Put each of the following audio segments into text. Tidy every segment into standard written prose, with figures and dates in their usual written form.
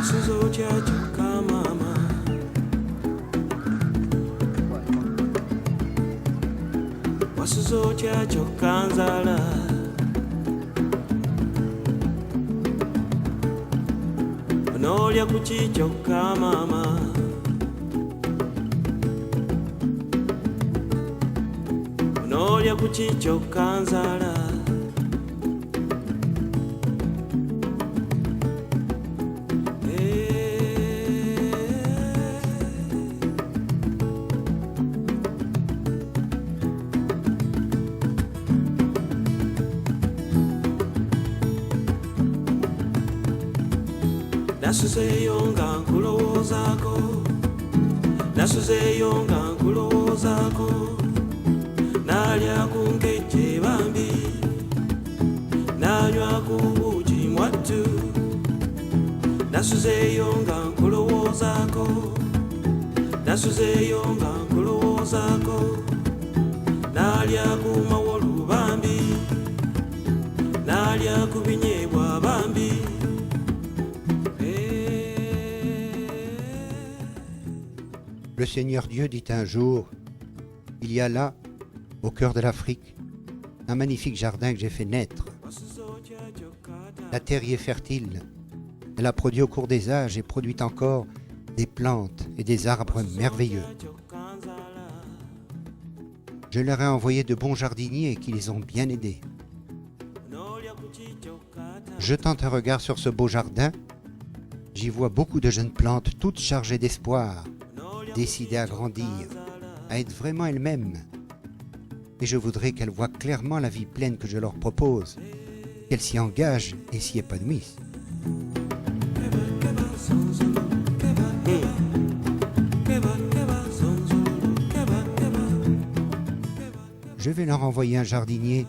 Wasuzocha chokanzala Onolya kuchichoka mama Onolya kuchichoka nzala Nasuzeyo nga nkulowoozako Nasuzeyo nga nkulowoozako Nalya ku nkejje bambi Nanywa ku buugi mwattu Nasuzeyo nga nkulowoozako Nasuzeyo nga nkulowoozako Nalya ku mawolu bambi Nalya ku binyeebwa bambi Le Seigneur Dieu dit un jour, il y a là, au cœur de l'Afrique, un magnifique jardin que j'ai fait naître. La terre y est fertile. Elle a produit au cours des âges et produit encore des plantes et des arbres merveilleux. Je leur ai envoyé de bons jardiniers qui les ont bien aidés. Jetant un regard sur ce beau jardin, j'y vois beaucoup de jeunes plantes toutes chargées d'espoir, décidées à grandir, à être vraiment elles-mêmes. Et je voudrais qu'elles voient clairement la vie pleine que je leur propose, qu'elles s'y engagent et s'y épanouissent. Je vais leur envoyer un jardinier.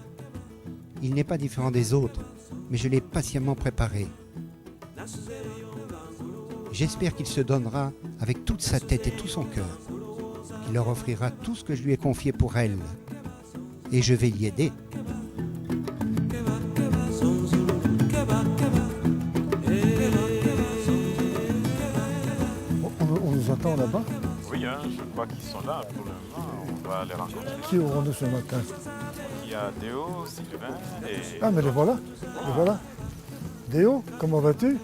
Il n'est pas différent des autres, mais je l'ai patiemment préparé. J'espère qu'il se donnera avec toute sa tête et tout son cœur, qu'il leur offrira tout ce que je lui ai confié pour elle. Et je vais l'y aider. On nous attend là-bas. Oui, je crois qu'ils sont là pour le moment. On va les rencontrer. Qui aurons-nous ce matin? Il y a Déo, Sylvain et... Ah, mais les voilà. Les voilà. Déo, comment vas-tu?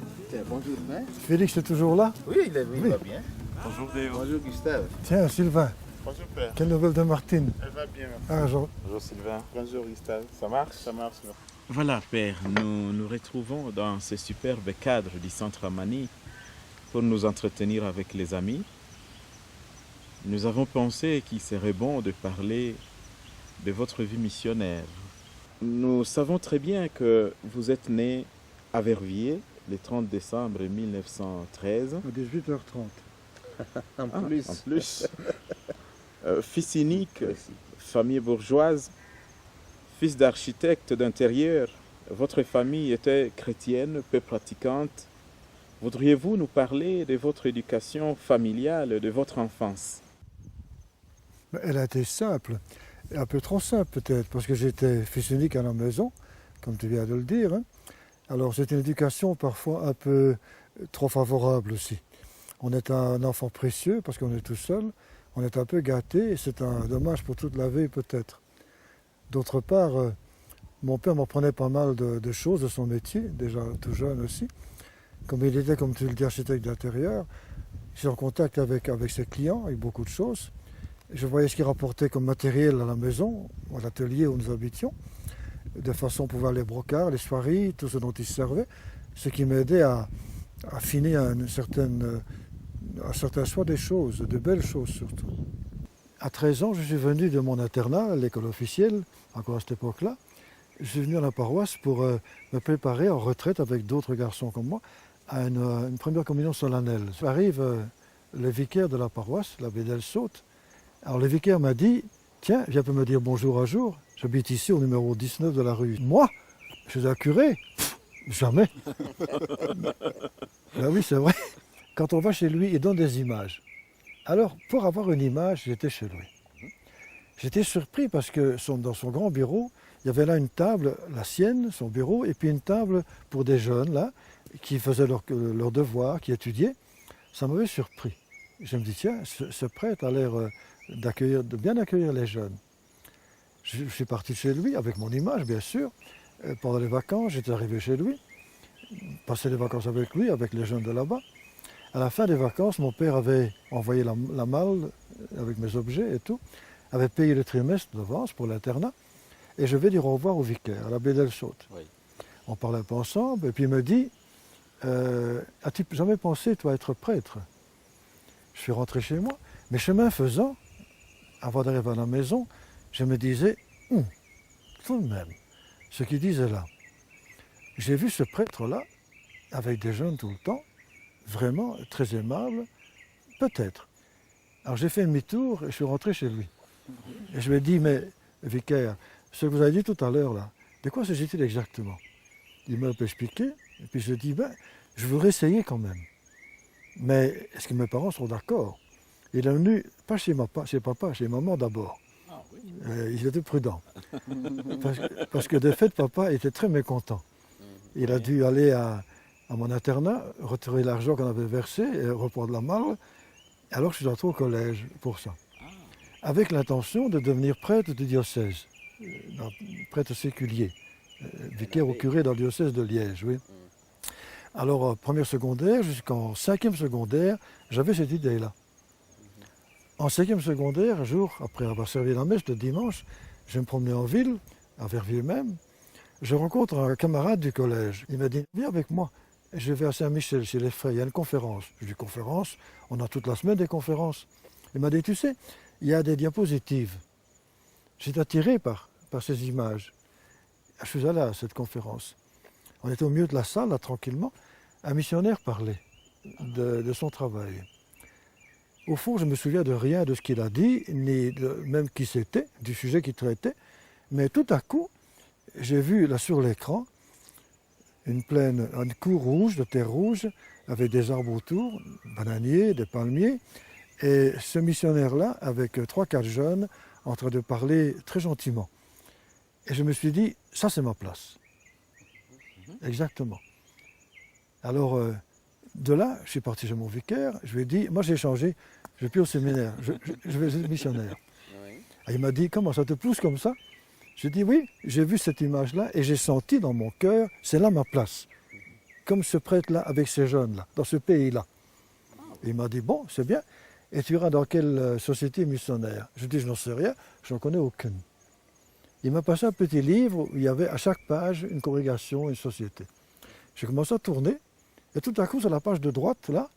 Bonjour, hein? Félix est toujours là? Oui, il va bien. Bonjour Déo. Bonjour, Gustave. Tiens, Sylvain, Bonjour Père. quelle nouvelle de Martine? Elle va bien. Ah, Bonjour Sylvain. Bonjour, Gustave. Ça marche? Ça marche. Voilà, Père, nous nous retrouvons dans ce superbe cadre du Centre Amani pour nous entretenir avec les amis. Nous avons pensé qu'il serait bon de parler de votre vie missionnaire. Nous savons très bien que vous êtes né à Verviers le 30 décembre 1913. À 18h30. En plus. En plus. Fils unique, famille bourgeoise, fils d'architecte d'intérieur, votre famille était chrétienne, peu pratiquante. Voudriez-vous nous parler de votre éducation familiale, de votre enfance? Elle a été simple, un peu trop simple peut-être, parce que j'étais fils unique à la maison, comme tu viens de le dire. Hein. Alors c'est une éducation parfois un peu trop favorable aussi. On est un enfant précieux parce qu'on est tout seul, on est un peu gâté et c'est un dommage pour toute la vie peut-être. D'autre part, mon père m'apprenait pas mal de choses de son métier, déjà tout jeune aussi. Comme il était, comme tu le dis, architecte d'intérieur, j'étais en contact avec ses clients, avec beaucoup de choses. Je voyais ce qu'il rapportait comme matériel à la maison, à l'atelier où nous habitions, de façon à pouvoir les brocards, les soieries, tout ce dont il se servait, ce qui m'aidait à affiner un certain choix des choses, de belles choses surtout. À 13 ans, je suis venu de mon internat, l'école officielle, encore à cette époque-là. Je suis venu à la paroisse pour me préparer en retraite avec d'autres garçons comme moi à une première communion solennelle. Arrive le vicaire de la paroisse, l'abbé Delsaute. Alors le vicaire m'a dit, tiens, viens me dire bonjour un jour. J'habite ici au numéro 19 de la rue. Moi, je suis un curé. Jamais. Ben oui, c'est vrai. Quand on va chez lui, il donne des images. Alors, pour avoir une image, j'étais chez lui. J'étais surpris parce que dans son grand bureau, il y avait là une table, la sienne, son bureau, et puis une table pour des jeunes, là, qui faisaient leur devoir, qui étudiaient, ça m'avait surpris. Je me dis, tiens, ce prêtre a l'air de bien accueillir les jeunes. Je suis parti chez lui, avec mon image, bien sûr. Pendant les vacances, j'étais arrivé chez lui, passé les vacances avec lui, avec les jeunes de là-bas. À la fin des vacances, mon père avait envoyé la malle avec mes objets et tout, avait payé le trimestre d'avance pour l'internat, et je vais dire au revoir au vicaire, à l'abbé Delsaute. Oui. On parlait un peu ensemble, et puis il me dit, as-tu jamais pensé, toi, être prêtre? Je suis rentré chez moi, mais chemin faisant, avant d'arriver à la maison, je me disais, tout de même, ce qu'il disait là, j'ai vu ce prêtre-là, avec des jeunes tout le temps, vraiment très aimable, peut-être. Alors j'ai fait demi-tour et je suis rentré chez lui. Et je lui ai dit, mais vicaire, ce que vous avez dit tout à l'heure là, de quoi s'agit-il exactement? Il m'a un peu expliqué, et puis je lui ai dit, je voudrais essayer quand même. Mais est-ce que mes parents sont d'accord? Il est venu, pas chez papa, chez maman d'abord. Il était prudent. Parce que de fait, papa était très mécontent. Il a dû aller à mon internat, retirer l'argent qu'on avait versé et reprendre la malle, alors je suis entré au collège pour ça. Avec l'intention de devenir prêtre du diocèse, prêtre séculier, vicaire au curé dans le diocèse de Liège, oui. Alors, première secondaire, jusqu'en cinquième secondaire, j'avais cette idée-là. En cinquième secondaire, un jour, après avoir servi la messe le dimanche, je me promenais en ville, à Verviers même, je rencontre un camarade du collège. Il m'a dit, viens avec moi. Et je vais à Saint-Michel, chez les frères, il y a une conférence. Je dis, conférence? On a toute la semaine des conférences. Il m'a dit, tu sais, il y a des diapositives. J'étais attiré par ces images. Je suis allé à cette conférence. On était au milieu de la salle, là, tranquillement. Un missionnaire parlait de son travail. Au fond, je ne me souviens de rien de ce qu'il a dit, ni même qui c'était, du sujet qu'il traitait. Mais tout à coup, j'ai vu là sur l'écran une cour rouge, de terre rouge, avec des arbres autour, bananiers, des palmiers. Et ce missionnaire-là, avec 3-4 jeunes, en train de parler très gentiment. Et je me suis dit, ça c'est ma place. Exactement. Alors, de là, je suis parti chez mon vicaire, je lui ai dit, moi j'ai changé, je ne vais plus au séminaire, je vais être missionnaire. Et il m'a dit, comment ça te pousse comme ça? J'ai dit, oui, j'ai vu cette image-là et j'ai senti dans mon cœur, c'est là ma place. Comme ce prêtre-là, avec ces jeunes-là, dans ce pays-là. Il m'a dit, bon, c'est bien, et tu iras dans quelle société missionnaire? Je dis, je n'en sais rien, je n'en connais aucune. Il m'a passé un petit livre où il y avait à chaque page une congrégation, une société. J'ai commencé à tourner, et tout à coup, sur la page de droite, là,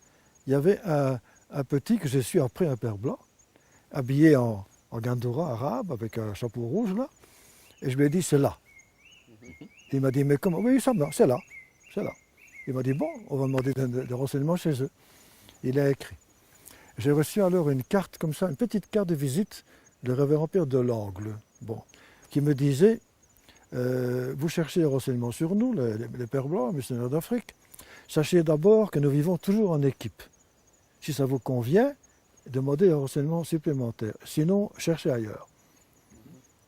il y avait un petit que j'ai su après un père blanc, habillé en gandoura arabe, avec un chapeau rouge, là, et je lui ai dit, c'est là. Il m'a dit, mais comment? Oui, ça va, c'est là, c'est là. Il m'a dit, bon, on va demander des renseignements chez eux. Il a écrit. J'ai reçu alors une carte comme ça, une petite carte de visite de révérend Pierre de l'Angle, bon, qui me disait, vous cherchez des renseignements sur nous, les Pères Blancs, missionnaires d'Afrique. Sachez d'abord que nous vivons toujours en équipe. Si ça vous convient, demandez des renseignements supplémentaires. Sinon, cherchez ailleurs.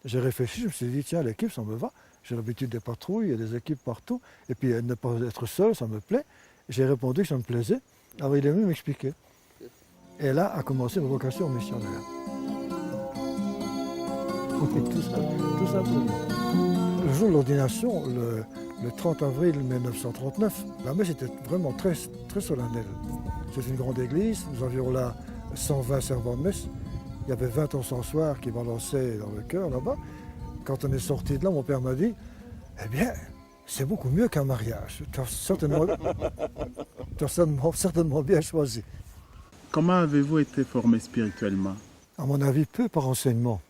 J'ai réfléchi, je me suis dit, tiens, l'équipe, ça me va. J'ai l'habitude des patrouilles, il y a des équipes partout. Et puis, ne pas être seul, ça me plaît. J'ai répondu que ça me plaisait. Alors, il est venu m'expliquer. Et là a commencé ma vocation missionnaire. tout simplement. Le jour de l'ordination, le 30 avril 1939, la messe était vraiment très, très solennelle. C'est une grande église, nous avions là 120 servants de messe. Il y avait 20 encensoirs qui balançaient dans le chœur là-bas. Quand on est sorti de là, mon père m'a dit, eh bien, c'est beaucoup mieux qu'un mariage. Tu as certainement bien choisi. Comment avez-vous été formé spirituellement? À mon avis, peu par enseignement.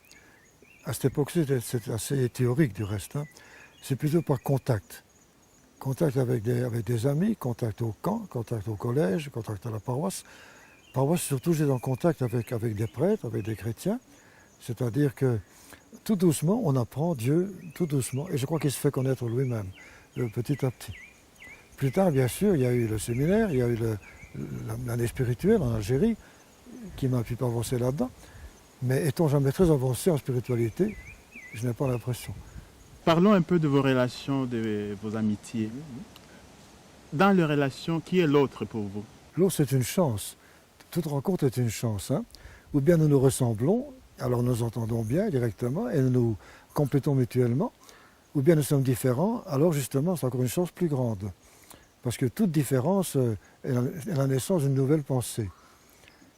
À cette époque, c'était assez théorique du reste. Hein. C'est plutôt par contact. Contact avec des amis, contact au camp, contact au collège, contact à la paroisse. Paroisse, surtout, j'étais en contact avec des prêtres, avec des chrétiens. C'est-à-dire que tout doucement, on apprend Dieu, tout doucement. Et je crois qu'il se fait connaître lui-même, petit à petit. Plus tard, bien sûr, il y a eu le séminaire, il y a eu l'année spirituelle en Algérie, qui m'a pu avancer là-dedans. Mais étant jamais très avancé en spiritualité, je n'ai pas l'impression. Parlons un peu de vos relations, de vos amitiés. Dans les relations, qui est l'autre pour vous? L'autre, c'est une chance. Toute rencontre est une chance. Hein. Ou bien nous nous ressemblons, alors nous entendons bien directement et nous nous complétons mutuellement. Ou bien nous sommes différents, alors justement, c'est encore une chance plus grande. Parce que toute différence est la naissance d'une nouvelle pensée.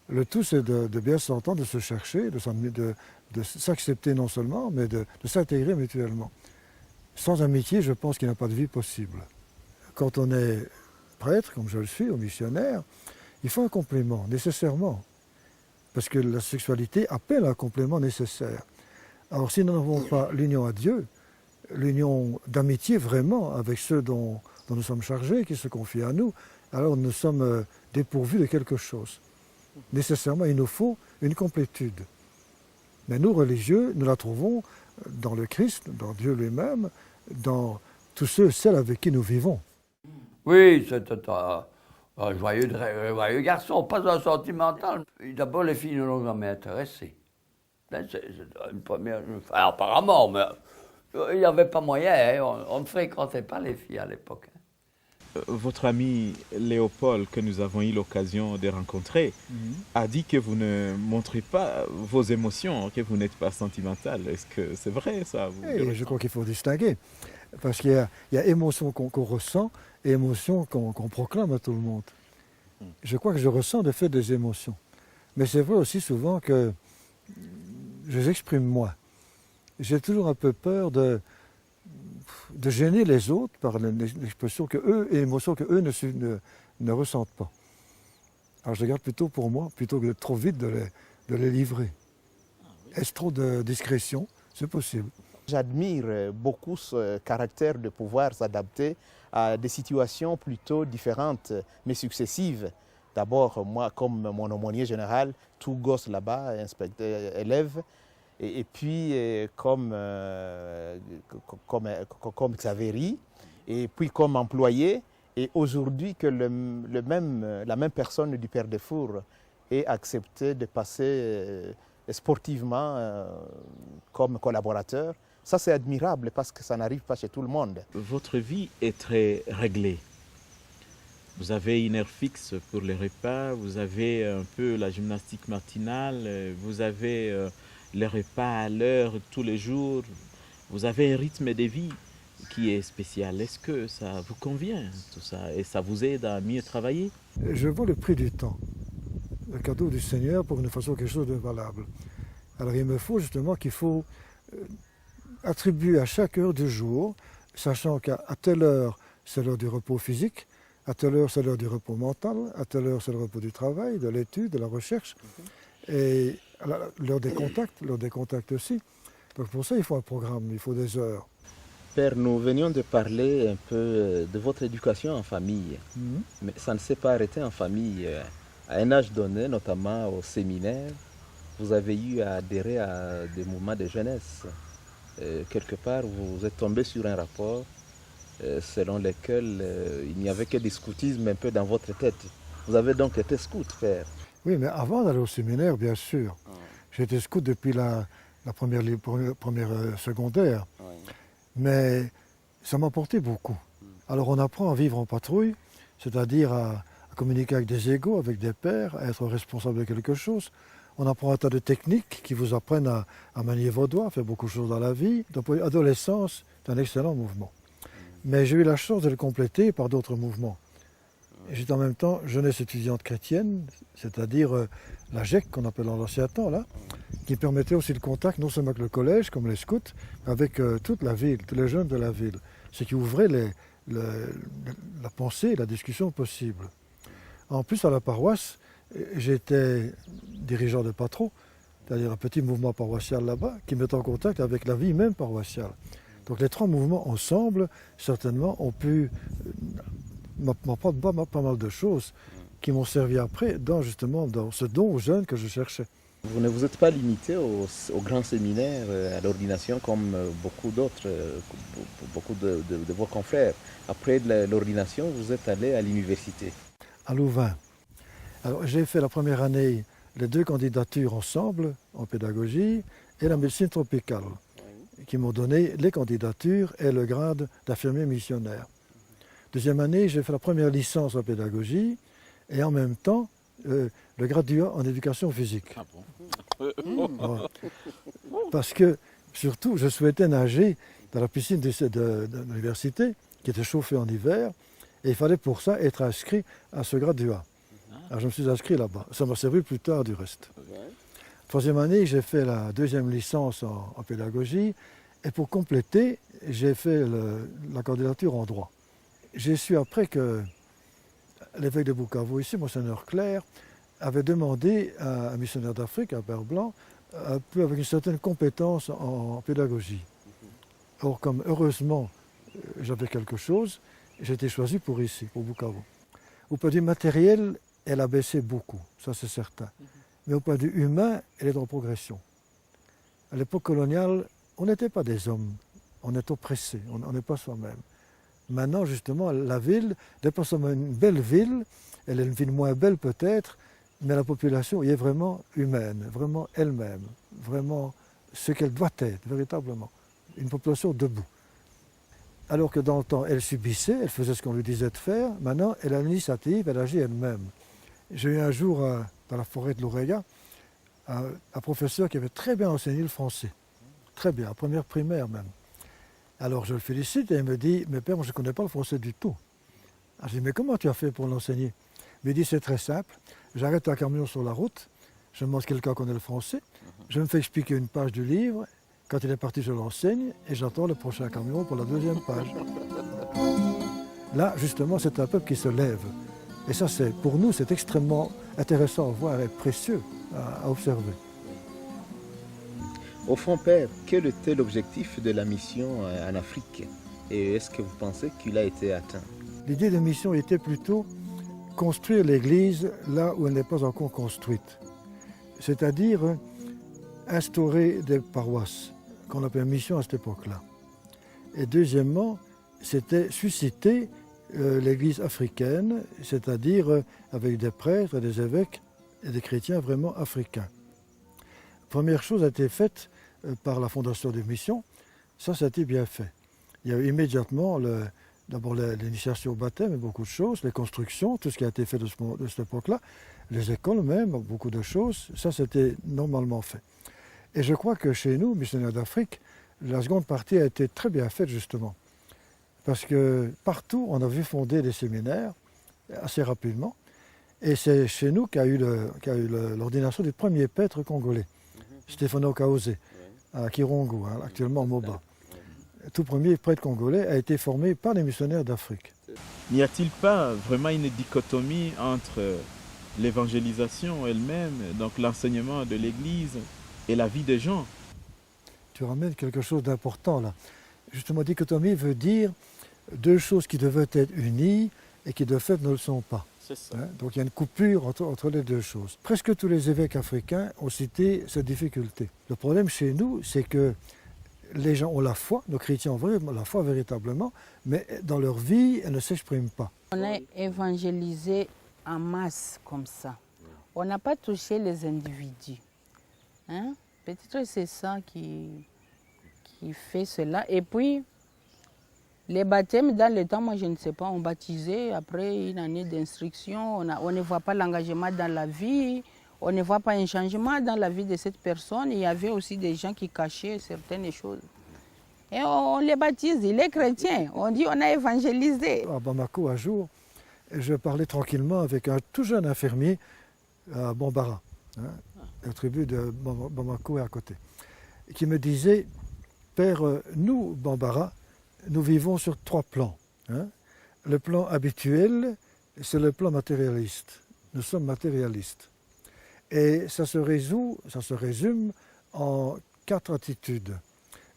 Le tout, c'est de bien s'entendre, de se chercher, de s'accepter non seulement, mais de s'intégrer mutuellement. Sans amitié, je pense qu'il n'y a pas de vie possible. Quand on est prêtre, comme je le suis, ou missionnaire, il faut un complément, nécessairement. Parce que la sexualité appelle un complément nécessaire. Alors si nous n'avons pas l'union à Dieu, l'union d'amitié vraiment avec ceux dont nous sommes chargés, qui se confient à nous, alors nous sommes dépourvus de quelque chose. Nécessairement, il nous faut une complétude. Mais nous, religieux, nous la trouvons dans le Christ, dans Dieu lui-même, dans tous ceux et celles avec qui nous vivons. Oui, c'était un joyeux garçon, pas un sentimental. D'abord, les filles ne l'ont jamais intéressé. C'est une première... Enfin, apparemment, mais il n'y avait pas moyen, hein. On ne fréquentait pas les filles à l'époque. Votre ami Léopold, que nous avons eu l'occasion de rencontrer, a dit que vous ne montrez pas vos émotions, que vous n'êtes pas sentimental. Est-ce que c'est vrai ça? Je crois qu'il faut distinguer. Parce qu'il y a émotions qu'on ressent et émotions qu'on proclame à tout le monde. Je crois que je ressens de fait des émotions. Mais c'est vrai aussi souvent que je les exprime moi. J'ai toujours un peu peur de gêner les autres par l'expression que eux et l'émotion que eux ne ressentent pas. Alors je les garde plutôt pour moi, plutôt que de trop vite de les livrer. Est-ce trop de discrétion? C'est possible. J'admire beaucoup ce caractère de pouvoir s'adapter à des situations plutôt différentes, mais successives. D'abord, moi, comme mon aumônier général, tout gosse là-bas, inspecteur, élève, et puis comme Xavéry, et puis comme employé, et aujourd'hui que la même personne du Père des Fours ait accepté de passer sportivement comme collaborateur, ça c'est admirable parce que ça n'arrive pas chez tout le monde. Votre vie est très réglée. Vous avez une heure fixe pour les repas, vous avez un peu la gymnastique matinale, vous avez les repas à l'heure tous les jours, vous avez un rythme de vie qui est spécial. Est-ce que ça vous convient tout ça et ça vous aide à mieux travailler? Je vois le prix du temps, le cadeau du Seigneur pour que nous fassions quelque chose de valable. Alors il me faut justement qu'il faut attribuer à chaque heure du jour, sachant qu'à telle heure c'est l'heure du repos physique, à telle heure c'est l'heure du repos mental, à telle heure c'est le repos du travail, de l'étude, de la recherche, et l'heure des contacts aussi. Donc pour ça il faut un programme, il faut des heures. Père, nous venions de parler un peu de votre éducation en famille, mais ça ne s'est pas arrêté en famille. À un âge donné, notamment au séminaire, vous avez eu à adhérer à des mouvements de jeunesse. Quelque part, vous êtes tombé sur un rapport selon lequel il n'y avait que du scoutisme un peu dans votre tête. Vous avez donc été scout, Père. Oui, mais avant d'aller au séminaire, bien sûr. J'étais scout depuis la première secondaire. Mais ça m'a apporté beaucoup. Alors on apprend à vivre en patrouille, c'est-à-dire à communiquer avec des égaux, avec des pairs, à être responsable de quelque chose. On apprend un tas de techniques qui vous apprennent à manier vos doigts, à faire beaucoup de choses dans la vie. Donc l'adolescence, c'est un excellent mouvement. Mais j'ai eu la chance de le compléter par d'autres mouvements. J'étais en même temps jeunesse étudiante chrétienne, c'est-à-dire la GEC qu'on appelle dans l'ancien temps, là, qui permettait aussi le contact non seulement avec le collège, comme les scouts, avec toute la ville, tous les jeunes de la ville. Ce qui ouvrait la pensée et la discussion possible. En plus, à la paroisse, j'étais dirigeant de patro, c'est-à-dire un petit mouvement paroissial là-bas, qui met en contact avec la vie même paroissiale. Donc les trois mouvements ensemble, certainement, ont pu m'apprendre pas mal de choses qui m'ont servi après, justement dans ce don aux jeunes que je cherchais. Vous ne vous êtes pas limité au grand séminaire, à l'ordination, comme beaucoup d'autres, beaucoup de vos confrères. Après l'ordination, vous êtes allé à l'université. À Louvain. Alors j'ai fait la première année les deux candidatures ensemble, en pédagogie, et la médecine tropicale, qui m'ont donné les candidatures et le grade d'infirmier missionnaire. Deuxième année, j'ai fait la première licence en pédagogie et en même temps le graduat en éducation physique. Ah bon? Voilà. Parce que, surtout, je souhaitais nager dans la piscine de l'université, qui était chauffée en hiver, et il fallait pour ça être inscrit à ce graduat. Alors je me suis inscrit là-bas. Ça m'a servi plus tard du reste. Troisième année, j'ai fait la deuxième licence en pédagogie, et pour compléter, j'ai fait la candidature en droit. J'ai su après que l'évêque de Bukavu, ici, Monseigneur Clerc, avait demandé à un missionnaire d'Afrique, un père blanc, un peu avec une certaine compétence en pédagogie. Or, comme heureusement j'avais quelque chose, j'ai été choisi pour ici, pour Bukavu. Au point de vue matériel, elle a baissé beaucoup, ça c'est certain. Mais au point de vue humain, elle est en progression. À l'époque coloniale, on n'était pas des hommes, on est oppressés, on n'est pas soi-même. Maintenant, justement, la ville n'est pas seulement une belle ville, elle est une ville moins belle peut-être, mais la population y est vraiment humaine, vraiment elle-même, vraiment ce qu'elle doit être, véritablement. Une population debout. Alors que dans le temps, elle subissait, elle faisait ce qu'on lui disait de faire, maintenant, elle a l'initiative, elle agit elle-même. J'ai eu un jour, dans la forêt de l'Oreilla, un professeur qui avait très bien enseigné le français. Très bien, à première primaire même. Alors je le félicite et il me dit, mais père, moi je ne connais pas le français du tout. Alors, je dis, mais comment tu as fait pour l'enseigner? Il me dit, c'est très simple, j'arrête un camion sur la route, je demande si quelqu'un connaît le français, je me fais expliquer une page du livre, quand il est parti je l'enseigne et j'attends le prochain camion pour la deuxième page. Là, justement, c'est un peuple qui se lève. Et ça, pour nous, c'est extrêmement intéressant à voir et précieux à observer. Au fond, Père, quel était l'objectif de la mission en Afrique? Et est-ce que vous pensez qu'il a été atteint? L'idée de mission était plutôt construire l'Église là où elle n'est pas encore construite. C'est-à-dire instaurer des paroisses, qu'on appelait mission à cette époque-là. Et deuxièmement, c'était susciter l'Église africaine, c'est-à-dire avec des prêtres, des évêques et des chrétiens vraiment africains. Première chose a été faite par la fondation des missions, ça a été bien fait. Il y a eu immédiatement d'abord l'initiation au baptême et beaucoup de choses, les constructions, tout ce qui a été fait de cette époque-là, les écoles même, beaucoup de choses, ça c'était normalement fait. Et je crois que chez nous, missionnaires d'Afrique, la seconde partie a été très bien faite justement. Parce que partout, on a vu fonder des séminaires assez rapidement. Et c'est chez nous qu'a eu l'ordination du premier prêtre congolais, Stefano Kaosé, à Kirongo, actuellement au Moba. Le tout premier prêtre congolais a été formé par les missionnaires d'Afrique. N'y a-t-il pas vraiment une dichotomie entre l'évangélisation elle-même, donc l'enseignement de l'Église, et la vie des gens? Tu ramènes quelque chose d'important là. Justement, dichotomie veut dire deux choses qui devaient être unies et qui de fait ne le sont pas. C'est ça. Donc il y a une coupure entre les deux choses. Presque tous les évêques africains ont cité cette difficulté. Le problème chez nous, c'est que les gens ont la foi, nos chrétiens ont la foi véritablement, mais dans leur vie, elle ne s'exprime pas. On a évangélisé en masse comme ça. On n'a pas touché les individus. Hein? Peut-être c'est ça qui fait cela. Et puis, les baptêmes, dans le temps, moi je ne sais pas, on baptisait après une année d'instruction, on ne voit pas l'engagement dans la vie, on ne voit pas un changement dans la vie de cette personne. Il y avait aussi des gens qui cachaient certaines choses. Et on les baptise, il est chrétien, on dit on a évangélisé. À Bamako, un jour, je parlais tranquillement avec un tout jeune infirmier à Bambara, la tribu de Bamako est à côté, qui me disait, Père, nous, Bambara, nous vivons sur trois plans. Le plan habituel, c'est le plan matérialiste. Nous sommes matérialistes. Et ça se résume en 4 attitudes.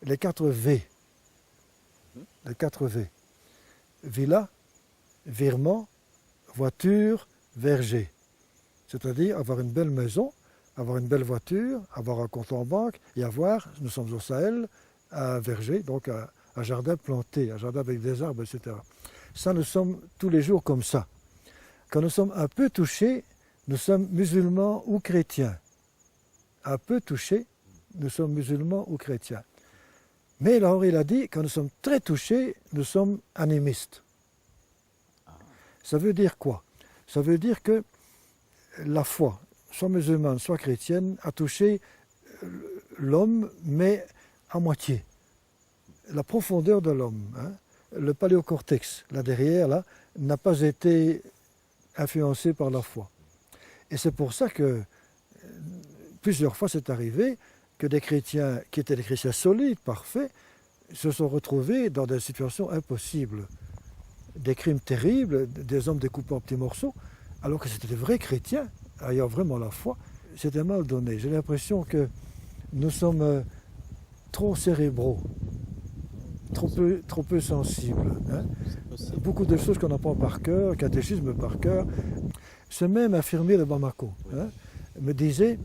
Les 4 V. Les 4 V. Villa, virement, voiture, verger. C'est-à-dire avoir une belle maison, avoir une belle voiture, avoir un compte en banque et avoir, nous sommes au Sahel, un verger, donc un jardin planté, un jardin avec des arbres, etc. Ça, nous sommes tous les jours comme ça. Quand nous sommes un peu touchés, nous sommes musulmans ou chrétiens. Un peu touchés, nous sommes musulmans ou chrétiens. Mais alors il a dit, quand nous sommes très touchés, nous sommes animistes. Ça veut dire quoi? Ça veut dire que la foi, soit musulmane, soit chrétienne, a touché l'homme, mais à moitié. La profondeur de l'homme, hein, le paléocortex, là derrière, là, n'a pas été influencé par la foi. Et c'est pour ça que plusieurs fois c'est arrivé que des chrétiens, qui étaient des chrétiens solides, parfaits, se sont retrouvés dans des situations impossibles. Des crimes terribles, des hommes découpés en petits morceaux, alors que c'était des vrais chrétiens, ayant vraiment la foi. C'était mal donné. J'ai l'impression que nous sommes trop cérébraux, trop peu sensibles. Hein. Beaucoup de choses qu'on apprend par cœur, catéchisme par cœur. Ce même infirmier de Bamako me disait,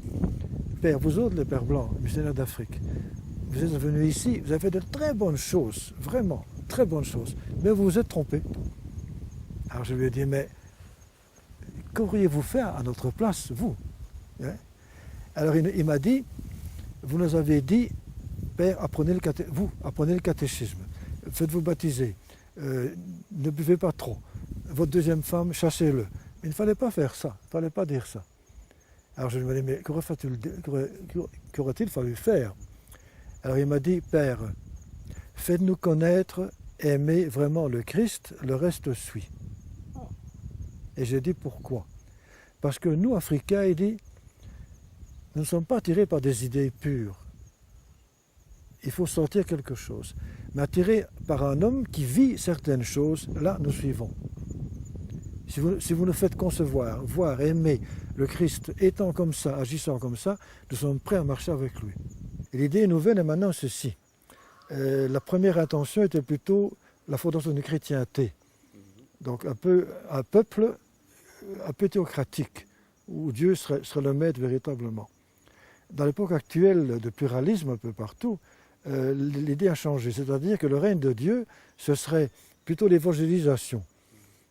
Père, vous autres les Pères Blancs, missionnaires d'Afrique, vous êtes venus ici, vous avez fait de très bonnes choses, vraiment, très bonnes choses, mais vous vous êtes trompés. Alors je lui ai dit, mais qu'auriez-vous fait à notre place, vous? Hein? Alors il m'a dit, vous nous avez dit, Père, apprenez le catéchisme, faites-vous baptiser, ne buvez pas trop, votre deuxième femme, chassez-le. Il ne fallait pas faire ça, il ne fallait pas dire ça. Alors je lui ai dit, mais qu'aurait-il fallu faire? Alors il m'a dit, Père, faites-nous connaître, aimer vraiment le Christ, le reste suit. Et j'ai dit, pourquoi? Parce que nous, Africains, il dit, nous ne sommes pas attirés par des idées pures. Il faut sortir quelque chose. Mais attirés par un homme qui vit certaines choses, là, nous suivons. Si vous nous faites concevoir, voir, aimer le Christ étant comme ça, agissant comme ça, nous sommes prêts à marcher avec lui. Et l'idée nouvelle est maintenant ceci. La première intention était plutôt la fondation d'une chrétienté. Donc un peuple un peu théocratique, où Dieu serait le maître véritablement. Dans l'époque actuelle de pluralisme un peu partout, l'idée a changé. C'est-à-dire que le règne de Dieu, ce serait plutôt l'évangélisation.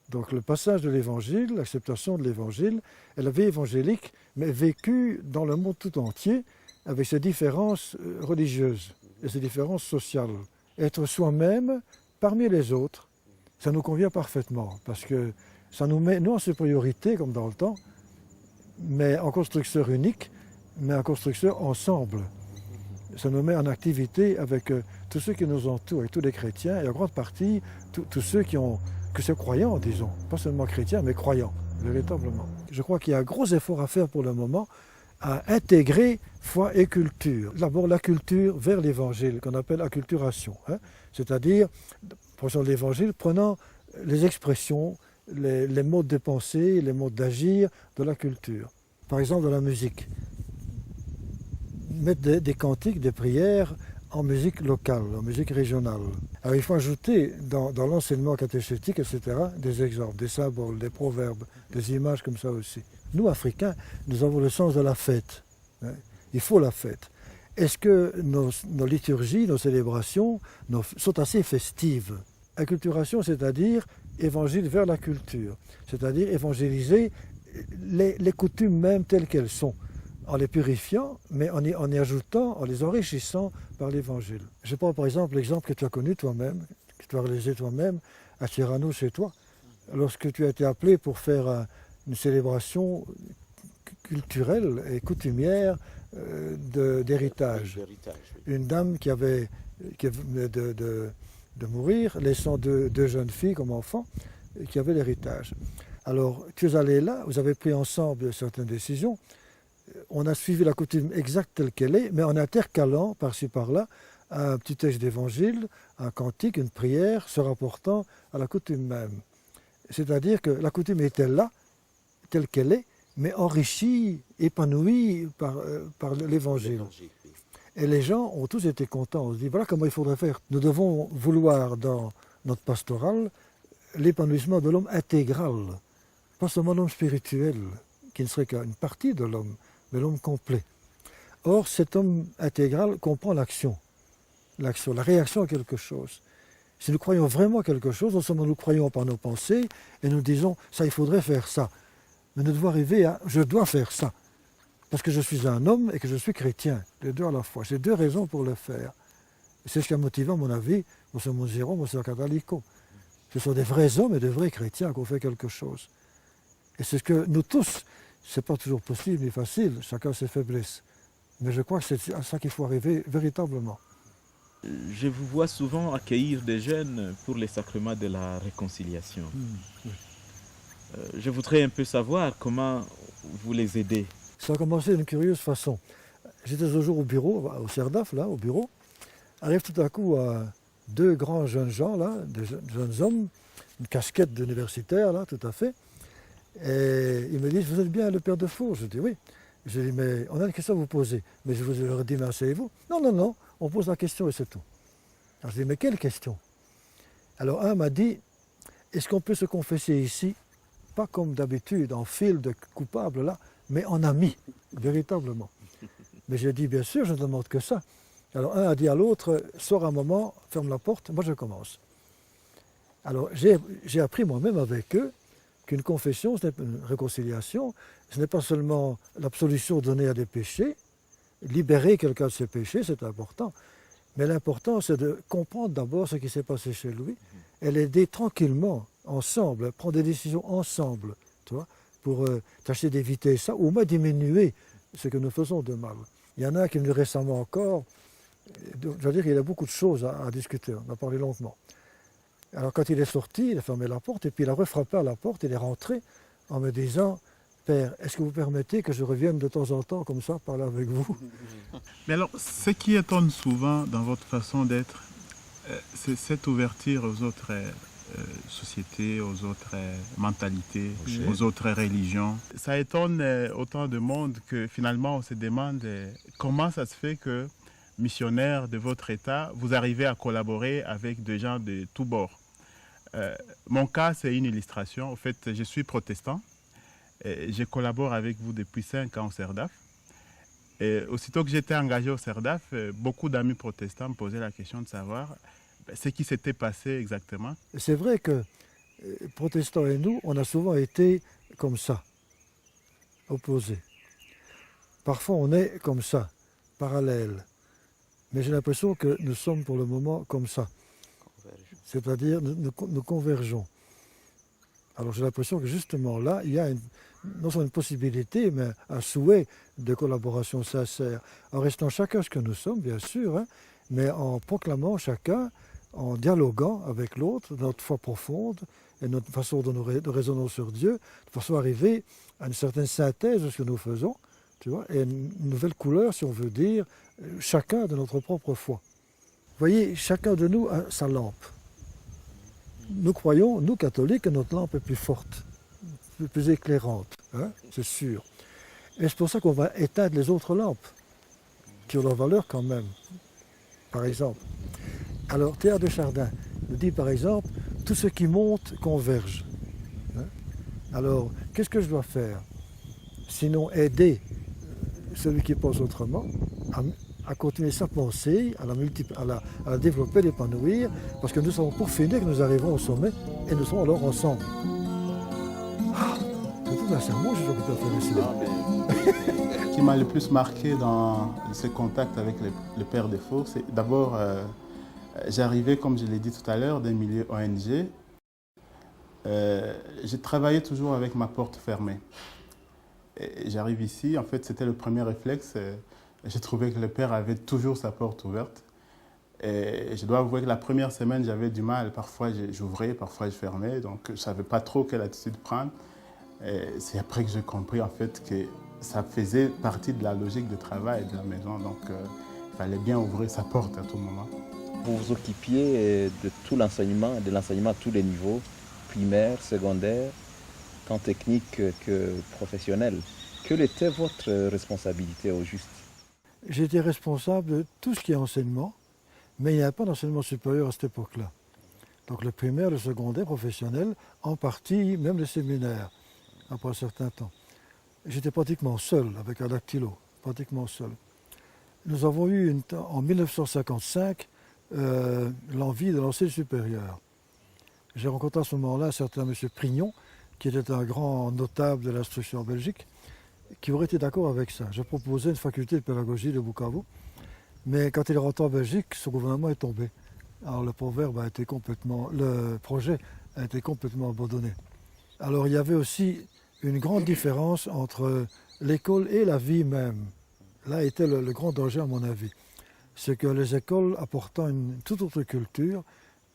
Donc le passage de l'évangile, l'acceptation de l'évangile, est la vie évangélique, mais vécue dans le monde tout entier, avec ses différences religieuses et ses différences sociales. Être soi-même parmi les autres, ça nous convient parfaitement, parce que ça nous met, non en supériorité comme dans le temps, mais en constructeur unique, mais en constructeur ensemble. Ça nous met en activité avec tous ceux qui nous entourent, avec tous les chrétiens, et en grande partie tous ceux que sont croyants, disons, pas seulement chrétiens, mais croyants, véritablement. Je crois qu'il y a un gros effort à faire pour le moment, à intégrer foi et culture. D'abord la culture vers l'évangile, qu'on appelle acculturation, hein? C'est-à-dire, prenant l'évangile, prenant les expressions, les modes de pensée, les modes d'agir de la culture. Par exemple, dans la musique. Mettre des cantiques, des prières en musique locale, en musique régionale. Alors il faut ajouter dans l'enseignement catéchétique, etc., des exemples, des symboles, des proverbes, des images comme ça aussi. Nous, Africains, nous avons le sens de la fête. Hein. Il faut la fête. Est-ce que nos liturgies, nos célébrations sont assez festives? Acculturation, c'est-à-dire évangile vers la culture, c'est-à-dire évangéliser les coutumes même telles qu'elles sont, en les purifiant, mais en y ajoutant, en les enrichissant par l'évangile. Je prends par exemple l'exemple que tu as connu toi-même, que tu as réalisé toi-même à Tirano chez toi, lorsque tu as été appelé pour faire une célébration culturelle et coutumière d'héritage. Une dame qui venait de mourir, laissant deux jeunes filles comme enfants, qui avaient l'héritage. Alors, tu es allé là, vous avez pris ensemble certaines décisions, on a suivi la coutume exacte telle qu'elle est, mais en intercalant par-ci par-là un petit texte d'évangile, un cantique, une prière se rapportant à la coutume même. C'est-à-dire que la coutume était là, telle qu'elle est, mais enrichie, épanouie par l'évangile. Et les gens ont tous été contents. On se dit, voilà comment il faudrait faire. Nous devons vouloir dans notre pastorale l'épanouissement de l'homme intégral, pas seulement l'homme spirituel, qui ne serait qu'une partie de l'homme, mais l'homme complet. Or, cet homme intégral comprend l'action, la réaction à quelque chose. Si nous croyons vraiment quelque chose, non seulement nous croyons par nos pensées, et nous disons, ça, il faudrait faire ça. Mais nous devons arriver à, je dois faire ça. Parce que je suis un homme et que je suis chrétien, les deux à la fois. J'ai deux raisons pour le faire. C'est ce qui a motivé, à mon avis, M. Monziro, M. Catalico. Ce sont des vrais hommes et des vrais chrétiens qui ont fait quelque chose. Et c'est ce que nous tous, ce n'est pas toujours possible ni facile, chacun ses faiblesses. Mais je crois que c'est à ça qu'il faut arriver véritablement. Je vous vois souvent accueillir des jeunes pour les sacrements de la réconciliation. Oui. Je voudrais un peu savoir comment vous les aidez. Ça a commencé d'une curieuse façon. J'étais un jour au bureau, au CERDAF, là, au bureau. Arrive tout à coup deux grands jeunes gens, là, des jeunes hommes, une casquette d'universitaire, là, tout à fait. Et ils me disent, vous êtes bien le père de Fours? Je dis oui. Je dis, mais on a une question à vous poser. Mais je vous leur ai dit, mais asseyez-vous. Non, non, non, on pose la question et c'est tout. Alors je dis, mais quelle question? Alors un m'a dit, est-ce qu'on peut se confesser ici, pas comme d'habitude, en file de coupables, là, mais en amis, véritablement. Mais j'ai dit, bien sûr, je ne demande que ça. Alors un a dit à l'autre, sors un moment, ferme la porte, moi je commence. Alors j'ai appris moi-même avec eux qu'une confession, une réconciliation, ce n'est pas seulement l'absolution donnée à des péchés, libérer quelqu'un de ses péchés, c'est important, mais l'important c'est de comprendre d'abord ce qui s'est passé chez lui et l'aider tranquillement, ensemble, prendre des décisions ensemble, tu vois, pour tâcher d'éviter ça, ou au moins diminuer ce que nous faisons de mal. Il y en a qui nous récemment encore, je veux dire qu'il y a beaucoup de choses à discuter, on a parlé longuement. Alors quand il est sorti, il a fermé la porte et puis il a refrappé à la porte, il est rentré en me disant « Père, est-ce que vous permettez que je revienne de temps en temps comme ça parler avec vous ?» Mais alors, ce qui étonne souvent dans votre façon d'être, c'est cette ouverture aux autres sociétés, aux autres mentalités, aux autres religions. Ça étonne autant de monde que finalement on se demande comment ça se fait que, missionnaire de votre État, vous arrivez à collaborer avec des gens de tous bords. Mon cas, c'est une illustration. En fait, je suis protestant. Et je collabore avec vous depuis 5 ans au CERDAF. Et aussitôt que j'étais engagé au CERDAF, beaucoup d'amis protestants me posaient la question de savoir ce qui s'était passé exactement. C'est vrai que protestants et nous, on a souvent été comme ça, opposés. Parfois, on est comme ça, parallèles. Mais j'ai l'impression que nous sommes pour le moment comme ça. C'est-à-dire, nous convergeons. Alors j'ai l'impression que justement là, il y a non seulement une possibilité, mais un souhait de collaboration sincère, en restant chacun ce que nous sommes, bien sûr, hein, mais en proclamant chacun, en dialoguant avec l'autre, notre foi profonde et notre façon de raisonner sur Dieu, de façon à arriver à une certaine synthèse de ce que nous faisons, tu vois, et une nouvelle couleur, si on veut dire, chacun de notre propre foi. Vous voyez, chacun de nous a sa lampe. Nous croyons, nous catholiques, que notre lampe est plus forte, plus éclairante, hein, c'est sûr. Et c'est pour ça qu'on va éteindre les autres lampes, qui ont leur valeur quand même, par exemple. Alors, Théa de Chardin nous dit par exemple, tout ce qui monte converge. Hein. Alors, qu'est-ce que je dois faire? Sinon, aider celui qui pense autrement à continuer sa pensée, à la développer, l'épanouir, parce que nous savons pour finir que nous arrivons au sommet et nous serons alors ensemble. Ah, c'est tout un sermon, je suis tout à fait décidé. Ce qui m'a le plus marqué dans ce contact avec le père de Fours, c'est d'abord, j'arrivais, comme je l'ai dit tout à l'heure, d'un milieu ONG. J'ai travaillé toujours avec ma porte fermée. J'arrive ici, en fait, c'était le premier réflexe. J'ai trouvé que le père avait toujours sa porte ouverte. Et je dois avouer que la première semaine, j'avais du mal. Parfois, j'ouvrais, parfois, je fermais. Donc, je ne savais pas trop quelle attitude prendre. C'est après que j'ai compris, en fait, que ça faisait partie de la logique de travail de la maison. Donc, il fallait bien ouvrir sa porte à tout moment. Vous vous occupiez de tout l'enseignement, de l'enseignement à tous les niveaux, primaire, secondaire, tant technique que professionnel. Quelle était votre responsabilité au juste? J'étais responsable de tout ce qui est enseignement, mais il n'y avait pas d'enseignement supérieur à cette époque-là. Donc le primaire, le secondaire, professionnel, en partie même le séminaire, après un certain temps. J'étais pratiquement seul, avec un dactylo, pratiquement seul. Nous avons eu en 1955 l'envie de lancer le supérieur. J'ai rencontré à ce moment-là un certain M. Prignon, qui était un grand notable de l'instruction en Belgique, qui aurait été d'accord avec ça. Je proposais une faculté de pédagogie de Bukavu, mais quand il est rentré en Belgique, son gouvernement est tombé. Alors le projet a été complètement abandonnée. Alors il y avait aussi une grande différence entre l'école et la vie même. Là était le grand danger à mon avis. C'est que les écoles apportant une toute autre culture,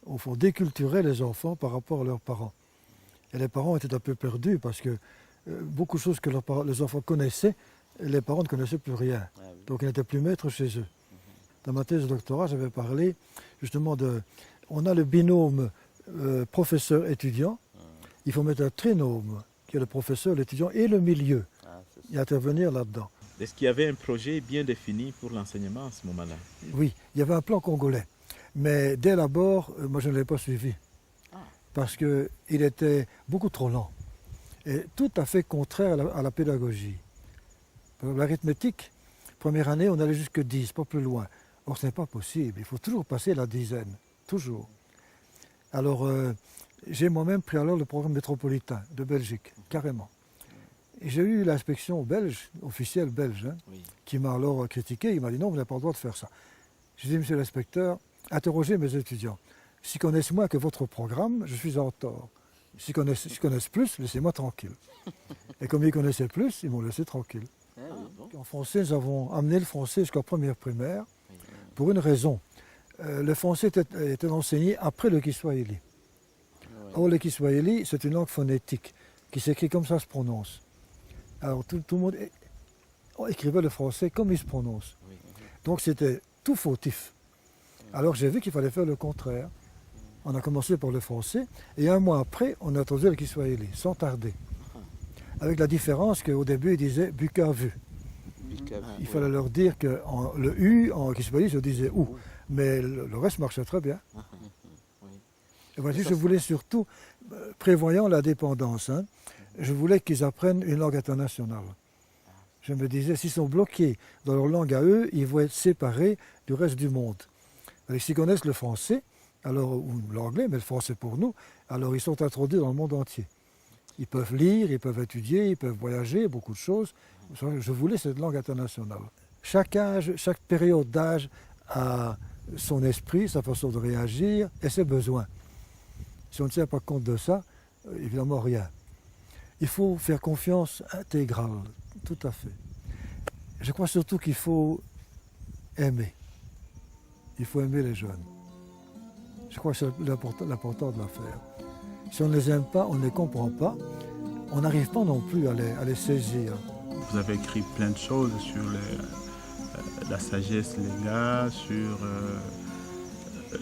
au fond, déculturaient les enfants par rapport à leurs parents. Et les parents étaient un peu perdus parce que beaucoup de choses que les enfants connaissaient, les parents ne connaissaient plus rien. Donc ils n'étaient plus maîtres chez eux. Dans ma thèse de doctorat, j'avais parlé justement on a le binôme professeur-étudiant, il faut mettre un trinôme, qui est le professeur, l'étudiant et le milieu, et intervenir là-dedans. Est-ce qu'il y avait un projet bien défini pour l'enseignement à ce moment-là? Oui, il y avait un plan congolais. Mais dès l'abord, moi je ne l'ai pas suivi. Parce qu'il était beaucoup trop lent. Et tout à fait contraire à la pédagogie. L'arithmétique, première année, on allait jusque 10, pas plus loin. Or, ce n'est pas possible. Il faut toujours passer la dizaine. Toujours. Alors, j'ai moi-même pris alors le programme métropolitain de Belgique, carrément. Et j'ai eu l'inspection belge, officielle belge, qui m'a alors critiqué. Il m'a dit non, vous n'avez pas le droit de faire ça. J'ai dit, monsieur l'inspecteur, interrogez mes étudiants. S'ils connaissent moins que votre programme, je suis en tort. S'ils connaissent plus, laissez-moi tranquille. Et comme ils connaissaient plus, ils m'ont laissé tranquille. En français, nous avons amené le français jusqu'en première primaire pour une raison. Le français était enseigné après le Kiswahili. Or, le Kiswahili, c'est une langue phonétique qui s'écrit comme ça se prononce. Alors, tout le monde écrivait le français comme il se prononce. Donc, c'était tout fautif. Alors, j'ai vu qu'il fallait faire le contraire. On a commencé par le français et un mois après, on a introduit le Kiswahili, sans tarder. Avec la différence qu'au début, ils disaient Bukavu. Il fallait leur dire que le U en Kiswahili se disait OU. Mais le reste marchait très bien. Et voici, je voulais surtout, prévoyant la dépendance, je voulais qu'ils apprennent une langue internationale. Je me disais, s'ils sont bloqués dans leur langue à eux, ils vont être séparés du reste du monde. S'ils connaissent le français, alors, ou l'anglais, mais le français pour nous, alors ils sont introduits dans le monde entier. Ils peuvent lire, ils peuvent étudier, ils peuvent voyager, beaucoup de choses. Je voulais cette langue internationale. Chaque âge, chaque période d'âge a son esprit, sa façon de réagir et ses besoins. Si on ne tient pas compte de ça, évidemment rien. Il faut faire confiance intégrale, tout à fait. Je crois surtout qu'il faut aimer. Il faut aimer les jeunes. Je crois que c'est l'important de l'affaire. Si on ne les aime pas, on ne les comprend pas, on n'arrive pas non plus à les saisir. Vous avez écrit plein de choses sur la sagesse légale, sur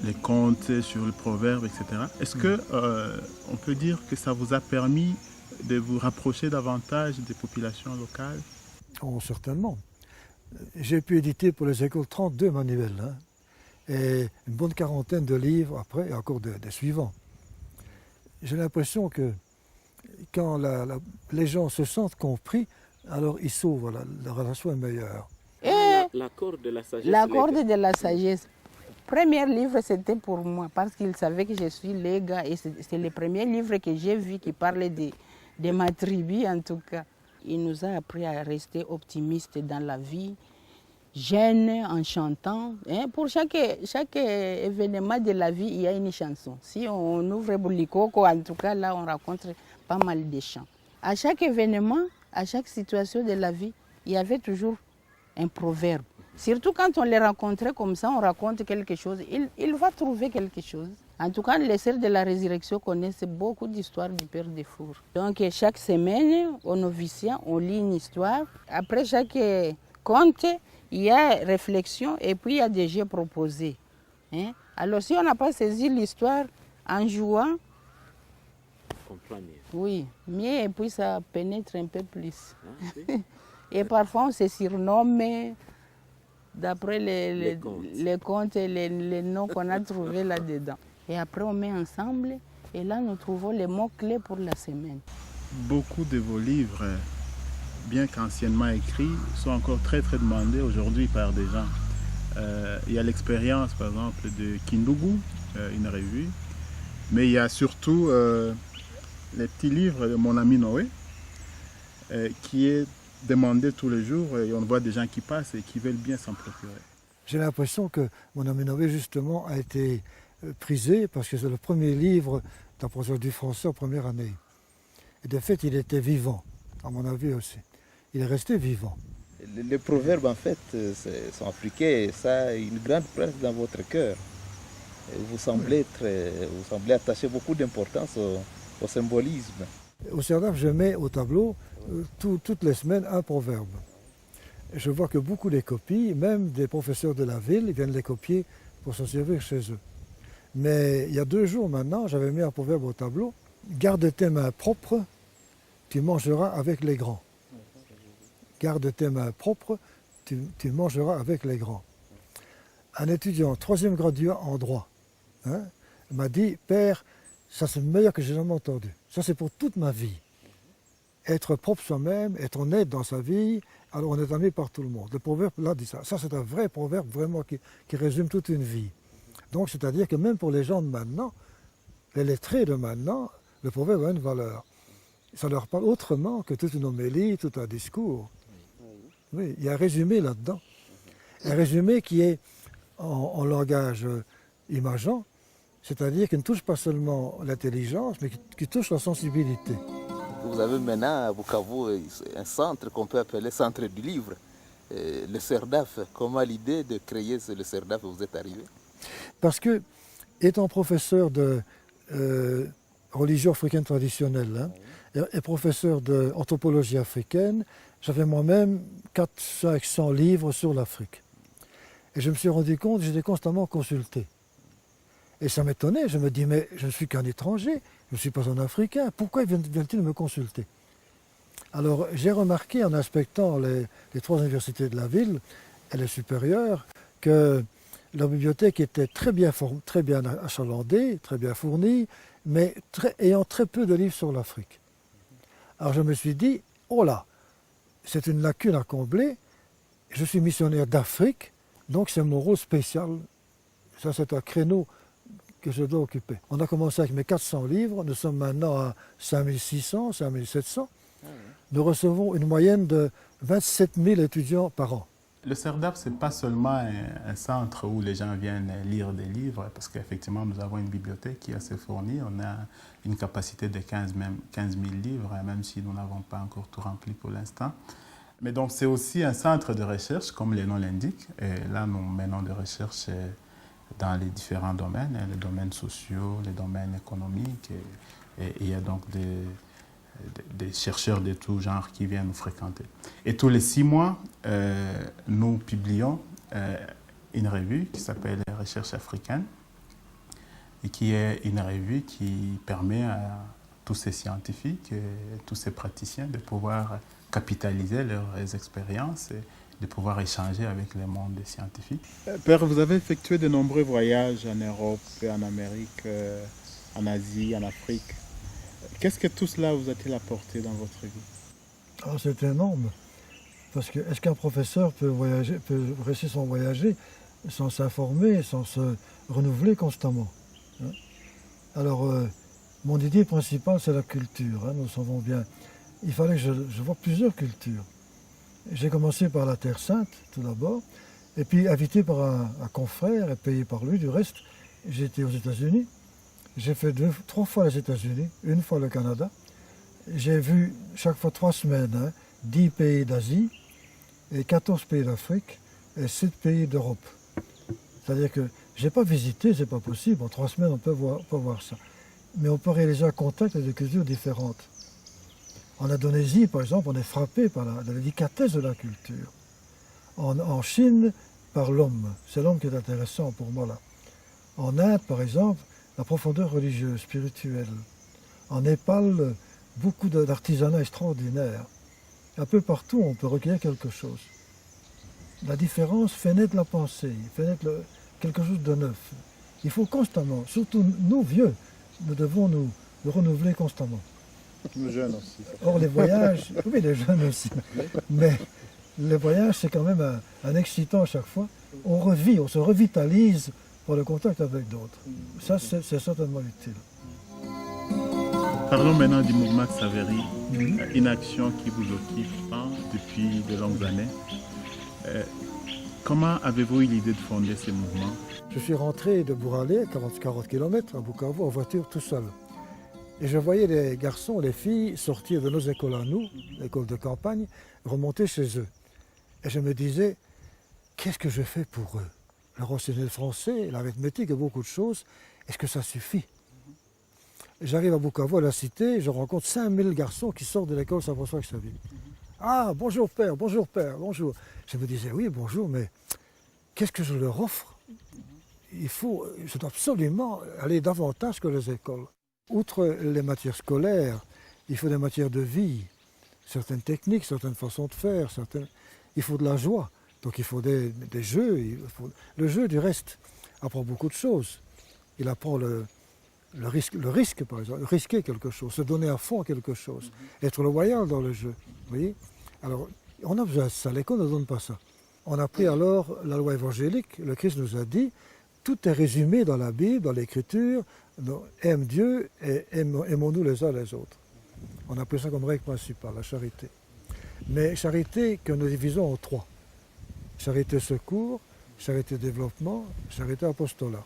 les contes, sur le proverbe, etc. Est-ce qu'on peut dire que ça vous a permis de vous rapprocher davantage des populations locales? Oh, certainement. J'ai pu éditer pour les écoles 32 manuels, et une bonne quarantaine de livres après, et encore des suivants. J'ai l'impression que quand les gens se sentent compris, alors ils s'ouvrent, la relation est meilleure. L'accord de la sagesse. L'accord de la sagesse. Premier livre, c'était pour moi, parce qu'il savait que je suis léga, et c'est le premier livre que j'ai vu qui parlait de ma tribu, en tout cas. Il nous a appris à rester optimistes dans la vie, jeune en chantant. Pour chaque événement de la vie, il y a une chanson. Si on ouvre Boulikoko, en tout cas, là, on rencontre pas mal de chants. À chaque événement, à chaque situation de la vie, il y avait toujours un proverbe. Surtout quand on les rencontrait comme ça, on raconte quelque chose, il va trouver quelque chose. En tout cas, les sœurs de la résurrection connaissent beaucoup d'histoires du Père Defour. Donc chaque semaine, au noviciat, on lit une histoire. Après chaque conte, il y a réflexion et puis il y a des jeux proposés. Alors si on n'a pas saisi l'histoire en jouant, on comprend mieux. Oui, mieux et puis ça pénètre un peu plus. Et parfois on se surnomme d'après les contes et les noms qu'on a trouvés là-dedans. Et après on met ensemble et là nous trouvons les mots-clés pour la semaine. Beaucoup de vos livres, bien qu'anciennement écrits, sont encore très très demandés aujourd'hui par des gens. Il y a l'expérience par exemple de Kindougou, une revue, mais il y a surtout les petits livres de Mon ami Noé, qui est demandé tous les jours et on voit des gens qui passent et qui veulent bien s'en procurer. J'ai l'impression que Mon ami Noé justement a été prisé parce que c'est le premier livre d'un professeur du français en première année. Et de fait, il était vivant, à mon avis aussi. Il est resté vivant. Les proverbes, en fait, sont africains et ça a une grande place dans votre cœur. Vous semblez attacher beaucoup d'importance au symbolisme. Au CERDAF, je mets au tableau toutes les semaines un proverbe. Je vois que beaucoup les copient, même des professeurs de la ville, ils viennent les copier pour s'en servir chez eux. Mais il y a 2 jours maintenant, j'avais mis un proverbe au tableau. Garde tes mains propres, tu mangeras avec les grands. Garde tes mains propres, tu mangeras avec les grands. Un étudiant, 3e graduat en droit, m'a dit, Père, ça c'est le meilleur que j'ai jamais entendu. Ça c'est pour toute ma vie. Être propre soi-même, être honnête dans sa vie, alors on est aimé par tout le monde. Le proverbe là dit ça. Ça c'est un vrai proverbe vraiment qui résume toute une vie. Donc c'est-à-dire que même pour les gens de maintenant, les lettrés de maintenant, le proverbe a une valeur. Ça leur parle autrement que toute une homélie, tout un discours. Oui, il y a un résumé là-dedans. Un résumé qui est en langage imageant, c'est-à-dire qui ne touche pas seulement l'intelligence, mais qui touche la sensibilité. Vous avez maintenant à Bukavu un centre qu'on peut appeler centre du livre, le CERDAF. Comment l'idée de créer le CERDAF vous est arrivée? Parce que, étant professeur de religion africaine traditionnelle et professeur d'anthropologie africaine, j'avais moi-même 400-500 livres sur l'Afrique. Et je me suis rendu compte que j'étais constamment consulté. Et ça m'étonnait, je me dis, mais je ne suis qu'un étranger, je ne suis pas un Africain, pourquoi viennent-ils me consulter? Alors j'ai remarqué en inspectant les 3 universités de la ville et les supérieures que la bibliothèque était très bien achalandée, très bien fournie, mais ayant très peu de livres sur l'Afrique. Alors je me suis dit, oh là, c'est une lacune à combler, je suis missionnaire d'Afrique, donc c'est mon rôle spécial, ça c'est un créneau que je dois occuper. On a commencé avec mes 400 livres, nous sommes maintenant à 5600, 5700. Nous recevons une moyenne de 27 000 étudiants par an. Le CERDAF, ce n'est pas seulement un centre où les gens viennent lire des livres, parce qu'effectivement, nous avons une bibliothèque qui est assez fournie. On a une capacité de 15 000 livres, même si nous n'avons pas encore tout rempli pour l'instant. Mais donc, c'est aussi un centre de recherche, comme le nom l'indique. Et là, nous menons des recherches dans les différents domaines, les domaines sociaux, les domaines économiques. Et il y a donc des chercheurs de tout genre qui viennent nous fréquenter. Et tous les 6 mois, nous publions une revue qui s'appelle Recherche africaine et qui est une revue qui permet à tous ces scientifiques et tous ces praticiens de pouvoir capitaliser leurs expériences et de pouvoir échanger avec le monde des scientifiques. Père, vous avez effectué de nombreux voyages en Europe, en Amérique, en Asie, en Afrique. Qu'est-ce que tout cela vous a-t-il apporté dans votre vie? C'est énorme. Parce que est-ce qu'un professeur peut rester sans voyager, sans s'informer, sans se renouveler constamment? Alors, mon idée principale, c'est la culture, nous le savons bien. Il fallait que je voie plusieurs cultures. J'ai commencé par la Terre Sainte, tout d'abord, et puis invité par un confrère et payé par lui. Du reste, j'ai été aux États-Unis. J'ai fait 3 fois les États-Unis, 1 fois le Canada. J'ai vu chaque fois 3 semaines, 10 pays d'Asie, et 14 pays d'Afrique, et 7 pays d'Europe. C'est-à-dire que je n'ai pas visité, c'est pas possible. En 3 semaines, on peut voir ça. Mais on peut réaliser un contact avec des cultures différentes. En Indonésie, par exemple, on est frappé par la délicatesse de la culture. En Chine, par l'homme. C'est l'homme qui est intéressant pour moi là. En Inde, par exemple, la profondeur religieuse, spirituelle. En Népal, beaucoup d'artisanat extraordinaire. Un peu partout, on peut recueillir quelque chose. La différence fait naître la pensée, fait naître quelque chose de neuf. Il faut constamment, surtout nous vieux, nous devons nous renouveler constamment. Les jeunes aussi. Or, les voyages, oui, les jeunes aussi, mais les voyages, c'est quand même un excitant à chaque fois. On revit, on se revitalise pour le contact avec d'autres. Ça, c'est certainement utile. Parlons maintenant du mouvement Xaveri, une action qui vous occupe depuis de longues années. Comment avez-vous eu l'idée de fonder ce mouvement? Je suis rentré de Bouralé, 40 km à Bukavu, en voiture tout seul. Et je voyais les garçons, les filles sortir de nos écoles à nous, l'école de campagne, remonter chez eux. Et je me disais, qu'est-ce que je fais pour eux? Leur enseigner le français, l'arithmétique et beaucoup de choses, est-ce que ça suffit? J'arrive à Bukavu, à la cité, je rencontre 5000 garçons qui sortent de l'école Saint-François-Xavier. Ah, bonjour père, bonjour. Je me disais, oui, bonjour, mais qu'est-ce que je leur offre? Je dois absolument aller davantage que les écoles. Outre les matières scolaires, il faut des matières de vie, certaines techniques, certaines façons de faire, il faut de la joie. Donc il faut des jeux. Le jeu, du reste, apprend beaucoup de choses. Il apprend le risque, par exemple, risquer quelque chose, se donner à fond à quelque chose, être loyal dans le jeu. Vous voyez? Alors, on a besoin de ça. L'école ne donne pas ça. On a pris alors la loi évangélique. Le Christ nous a dit, tout est résumé dans la Bible, dans l'Écriture. Aime Dieu et aimons-nous les uns les autres. On a pris ça comme règle principale, la charité. Mais charité que nous divisons en 3. Charité secours, charité développement, charité apostolat.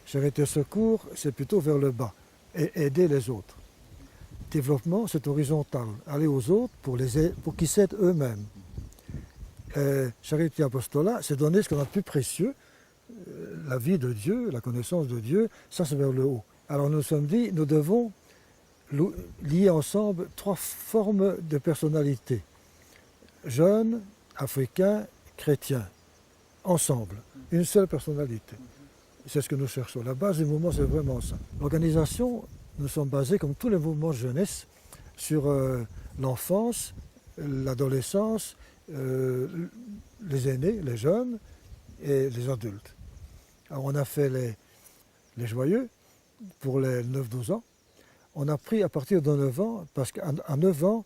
Charité secours, c'est plutôt vers le bas, et aider les autres. Développement, c'est horizontal, aller aux autres pour qu'ils s'aident eux-mêmes. Charité apostolat, c'est donner ce qu'on a de plus précieux, la vie de Dieu, la connaissance de Dieu, ça c'est vers le haut. Alors nous nous sommes dit, nous devons lier ensemble 3 formes de personnalité. Jeunes, africains, chrétiens, ensemble, une seule personnalité. C'est ce que nous cherchons. La base du mouvement, c'est vraiment ça. L'organisation, nous sommes basés, comme tous les mouvements de jeunesse, sur l'enfance, l'adolescence, les aînés, les jeunes et les adultes. Alors on a fait les joyeux pour les 9-12 ans. On a pris à partir de 9 ans, parce qu'à 9 ans,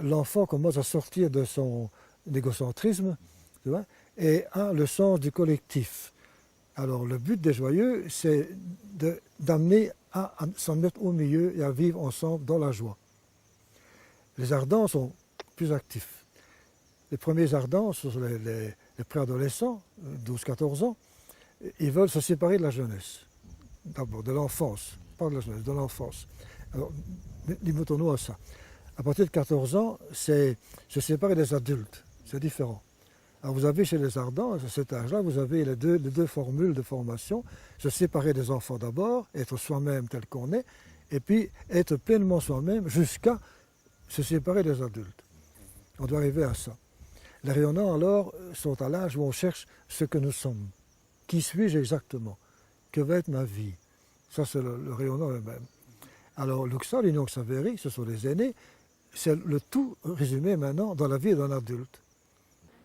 l'enfant commence à sortir de son égocentrisme, tu vois, et a le sens du collectif. Alors le but des joyeux, c'est d'amener à s'en mettre au milieu et à vivre ensemble dans la joie. Les ardents sont plus actifs. Les premiers ardents, ce sont les préadolescents, 12-14 ans, ils veulent se séparer de la jeunesse. D'abord, de l'enfance, pas de la jeunesse, de l'enfance. Alors, limitons-nous à ça. À partir de 14 ans, c'est se séparer des adultes, c'est différent. Alors vous avez chez les ardents, à cet âge-là, vous avez les deux formules de formation, se séparer des enfants d'abord, être soi-même tel qu'on est, et puis être pleinement soi-même jusqu'à se séparer des adultes. On doit arriver à ça. Les rayonnants, alors, sont à l'âge où on cherche ce que nous sommes. Qui suis-je exactement? Que va être ma vie? Ça, c'est le rayonnant eux-mêmes. Alors, l'Uxa, l'Union Xaveri, ce sont les aînés, c'est le tout résumé maintenant dans la vie d'un adulte.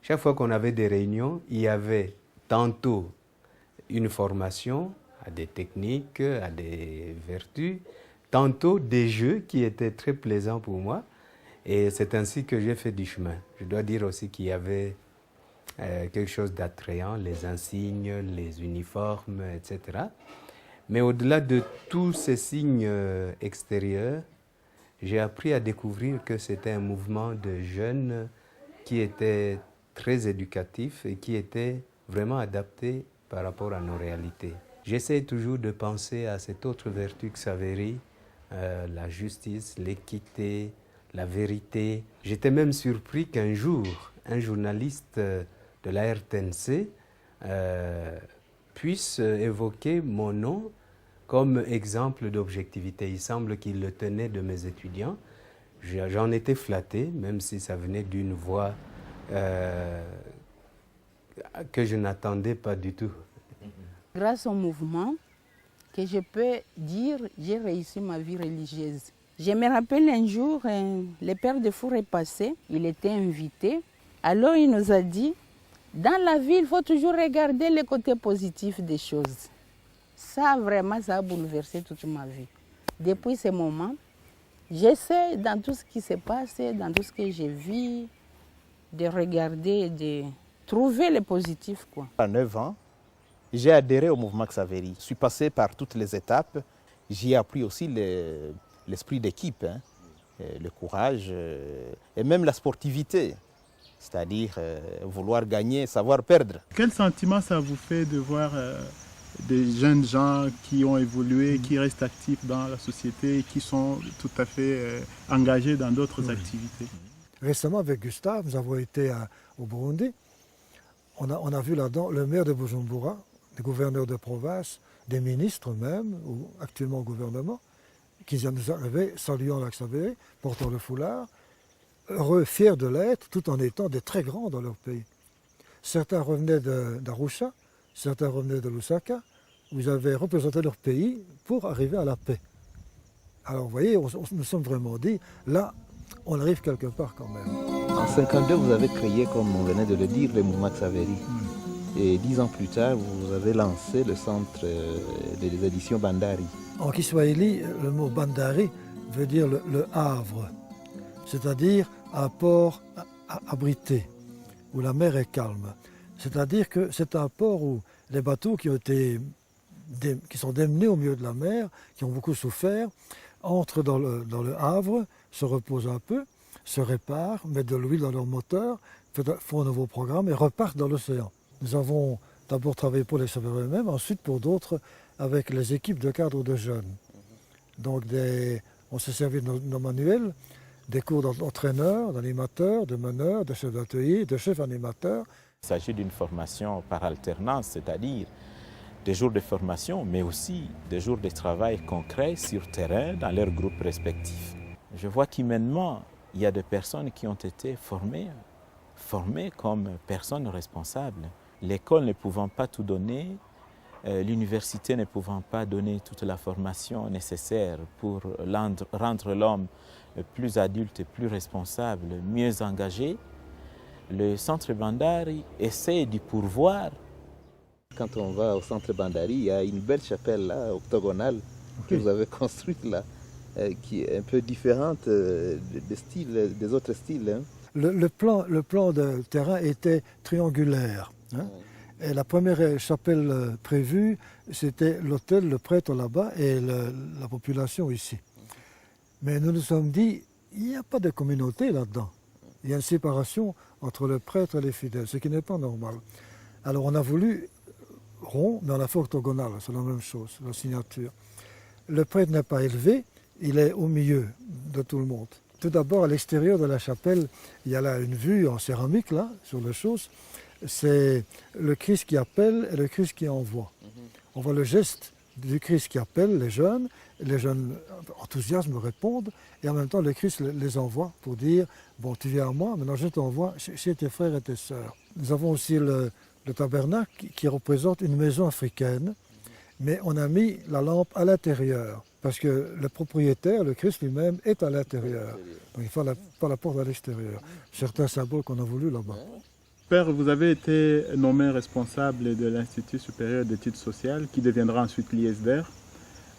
Chaque fois qu'on avait des réunions, il y avait tantôt une formation à des techniques, à des vertus, tantôt des jeux qui étaient très plaisants pour moi. Et c'est ainsi que j'ai fait du chemin. Je dois dire aussi qu'il y avait quelque chose d'attrayant, les insignes, les uniformes, etc. Mais au-delà de tous ces signes extérieurs, j'ai appris à découvrir que c'était un mouvement de jeunes qui était très éducatif et qui était vraiment adapté par rapport à nos réalités. J'essaie toujours de penser à cette autre vertu Xaveri, la justice, l'équité, la vérité. J'étais même surpris qu'un jour, un journaliste de la RTNC puisse évoquer mon nom comme exemple d'objectivité. Il semble qu'il le tenait de mes étudiants. J'en étais flatté, même si ça venait d'une voix que je n'attendais pas du tout. Grâce au mouvement, que je peux dire, j'ai réussi ma vie religieuse. Je me rappelle un jour, le père de Four est passé, il était invité. Alors il nous a dit, dans la vie, il faut toujours regarder les côtés positifs des choses. Ça, vraiment, ça a bouleversé toute ma vie. Depuis ce moment, j'essaie, dans tout ce qui s'est passé, dans tout ce que j'ai vu, de regarder, de trouver le positif, quoi. À 9 ans, j'ai adhéré au mouvement Xaveri. Je suis passé par toutes les étapes. J'y ai appris aussi l'esprit d'équipe, hein, le courage et même la sportivité, c'est-à-dire vouloir gagner, savoir perdre. Quel sentiment ça vous fait de voir des jeunes gens qui ont évolué, qui restent actifs dans la société et qui sont tout à fait engagés dans d'autres activités. Récemment, avec Gustave, nous avons été au Burundi. On a vu là-dedans le maire de Bujumbura, des gouverneurs de province, des ministres même, ou actuellement au gouvernement, qui nous arrivaient saluant l'Axabé, portant le foulard, heureux, fiers de l'être, tout en étant des très grands dans leur pays. Certains revenaient d'Arusha, certains revenaient de Lusaka, où ils avaient représenté leur pays pour arriver à la paix. Alors vous voyez, nous sommes vraiment dit, là, on arrive quelque part quand même. En 1952, vous avez créé, comme on venait de le dire, le mouvement Xaveri. Et 10 ans plus tard, vous avez lancé le centre des éditions Bandari. En Kiswahili, le mot Bandari veut dire le havre, c'est-à-dire un port abrité, où la mer est calme. C'est-à-dire que c'est un port où les bateaux qui sont démenés au milieu de la mer, qui ont beaucoup souffert, entrent dans le havre, se reposent un peu, se réparent, mettent de l'huile dans leur moteur, font un nouveau programme et repartent dans l'océan. Nous avons d'abord travaillé pour les saveurs eux-mêmes, ensuite pour d'autres avec les équipes de cadres de jeunes. Donc on s'est servi de nos manuels, des cours d'entraîneurs, d'animateurs, de meneurs, de chefs d'atelier, de chefs animateurs. Il s'agit d'une formation par alternance, c'est-à-dire des jours de formation, mais aussi des jours de travail concret sur terrain dans leurs groupes respectifs. Je vois qu'humainement, il y a des personnes qui ont été formées comme personnes responsables. L'école ne pouvant pas tout donner, l'université ne pouvant pas donner toute la formation nécessaire pour rendre l'homme plus adulte, plus responsable, mieux engagé, le centre Bandari essaie d'y pourvoir. Quand on va au centre Bandari, il y a une belle chapelle là, octogonale, que vous avez construite là, qui est un peu différente des autres styles. Hein. Le plan de terrain était triangulaire. Hein. Et la première chapelle prévue, c'était l'hôtel, le prêtre là-bas et la population ici. Mais nous nous sommes dit, il n'y a pas de communauté là-dedans. Il y a une séparation entre le prêtre et les fidèles, ce qui n'est pas normal. Alors on a voulu rond, mais on a fait octogonal, c'est la même chose, la signature. Le prêtre n'est pas élevé, il est au milieu de tout le monde. Tout d'abord, à l'extérieur de la chapelle, il y a là une vue en céramique, là, sur le chose. C'est le Christ qui appelle et le Christ qui envoie. On voit le geste du Christ qui appelle les jeunes enthousiasmes répondent, et en même temps le Christ les envoie pour dire, bon, tu viens à moi, maintenant je t'envoie chez tes frères et tes sœurs. Nous avons aussi le tabernacle qui représente une maison africaine, mais on a mis la lampe à l'intérieur, parce que le propriétaire, le Christ lui-même, est à l'intérieur. Donc il faut pas la porte à l'extérieur. Certains symboles qu'on a voulu là-bas. Père, vous avez été nommé responsable de l'Institut supérieur d'études sociales, qui deviendra ensuite l'ISDER.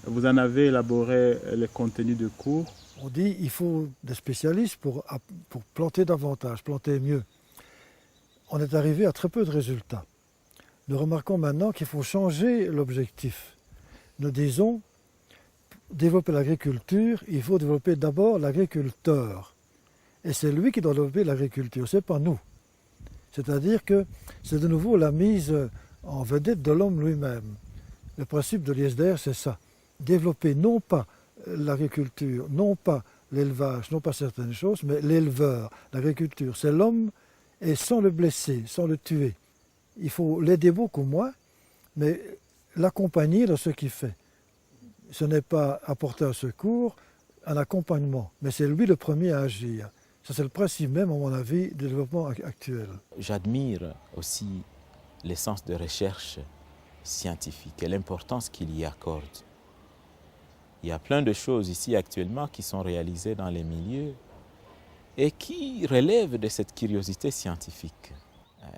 Vous en avez élaboré les contenus de cours. On dit qu'il faut des spécialistes pour planter davantage, planter mieux. On est arrivé à très peu de résultats. Nous remarquons maintenant qu'il faut changer l'objectif. Nous disons, développer l'agriculture, il faut développer d'abord l'agriculteur. Et c'est lui qui doit développer l'agriculture, ce n'est pas nous. C'est-à-dire que c'est de nouveau la mise en vedette de l'homme lui-même. Le principe de l'ISDR, c'est ça. Développer non pas l'agriculture, non pas l'élevage, non pas certaines choses, mais l'éleveur, l'agriculture. C'est l'homme, et sans le blesser, sans le tuer. Il faut l'aider beaucoup moins, mais l'accompagner dans ce qu'il fait. Ce n'est pas apporter un secours, un accompagnement, mais c'est lui le premier à agir. Ça, c'est le principe même, à mon avis, du développement actuel. J'admire aussi l'essence de recherche scientifique et l'importance qu'il y accorde. Il y a plein de choses ici actuellement qui sont réalisées dans les milieux et qui relèvent de cette curiosité scientifique.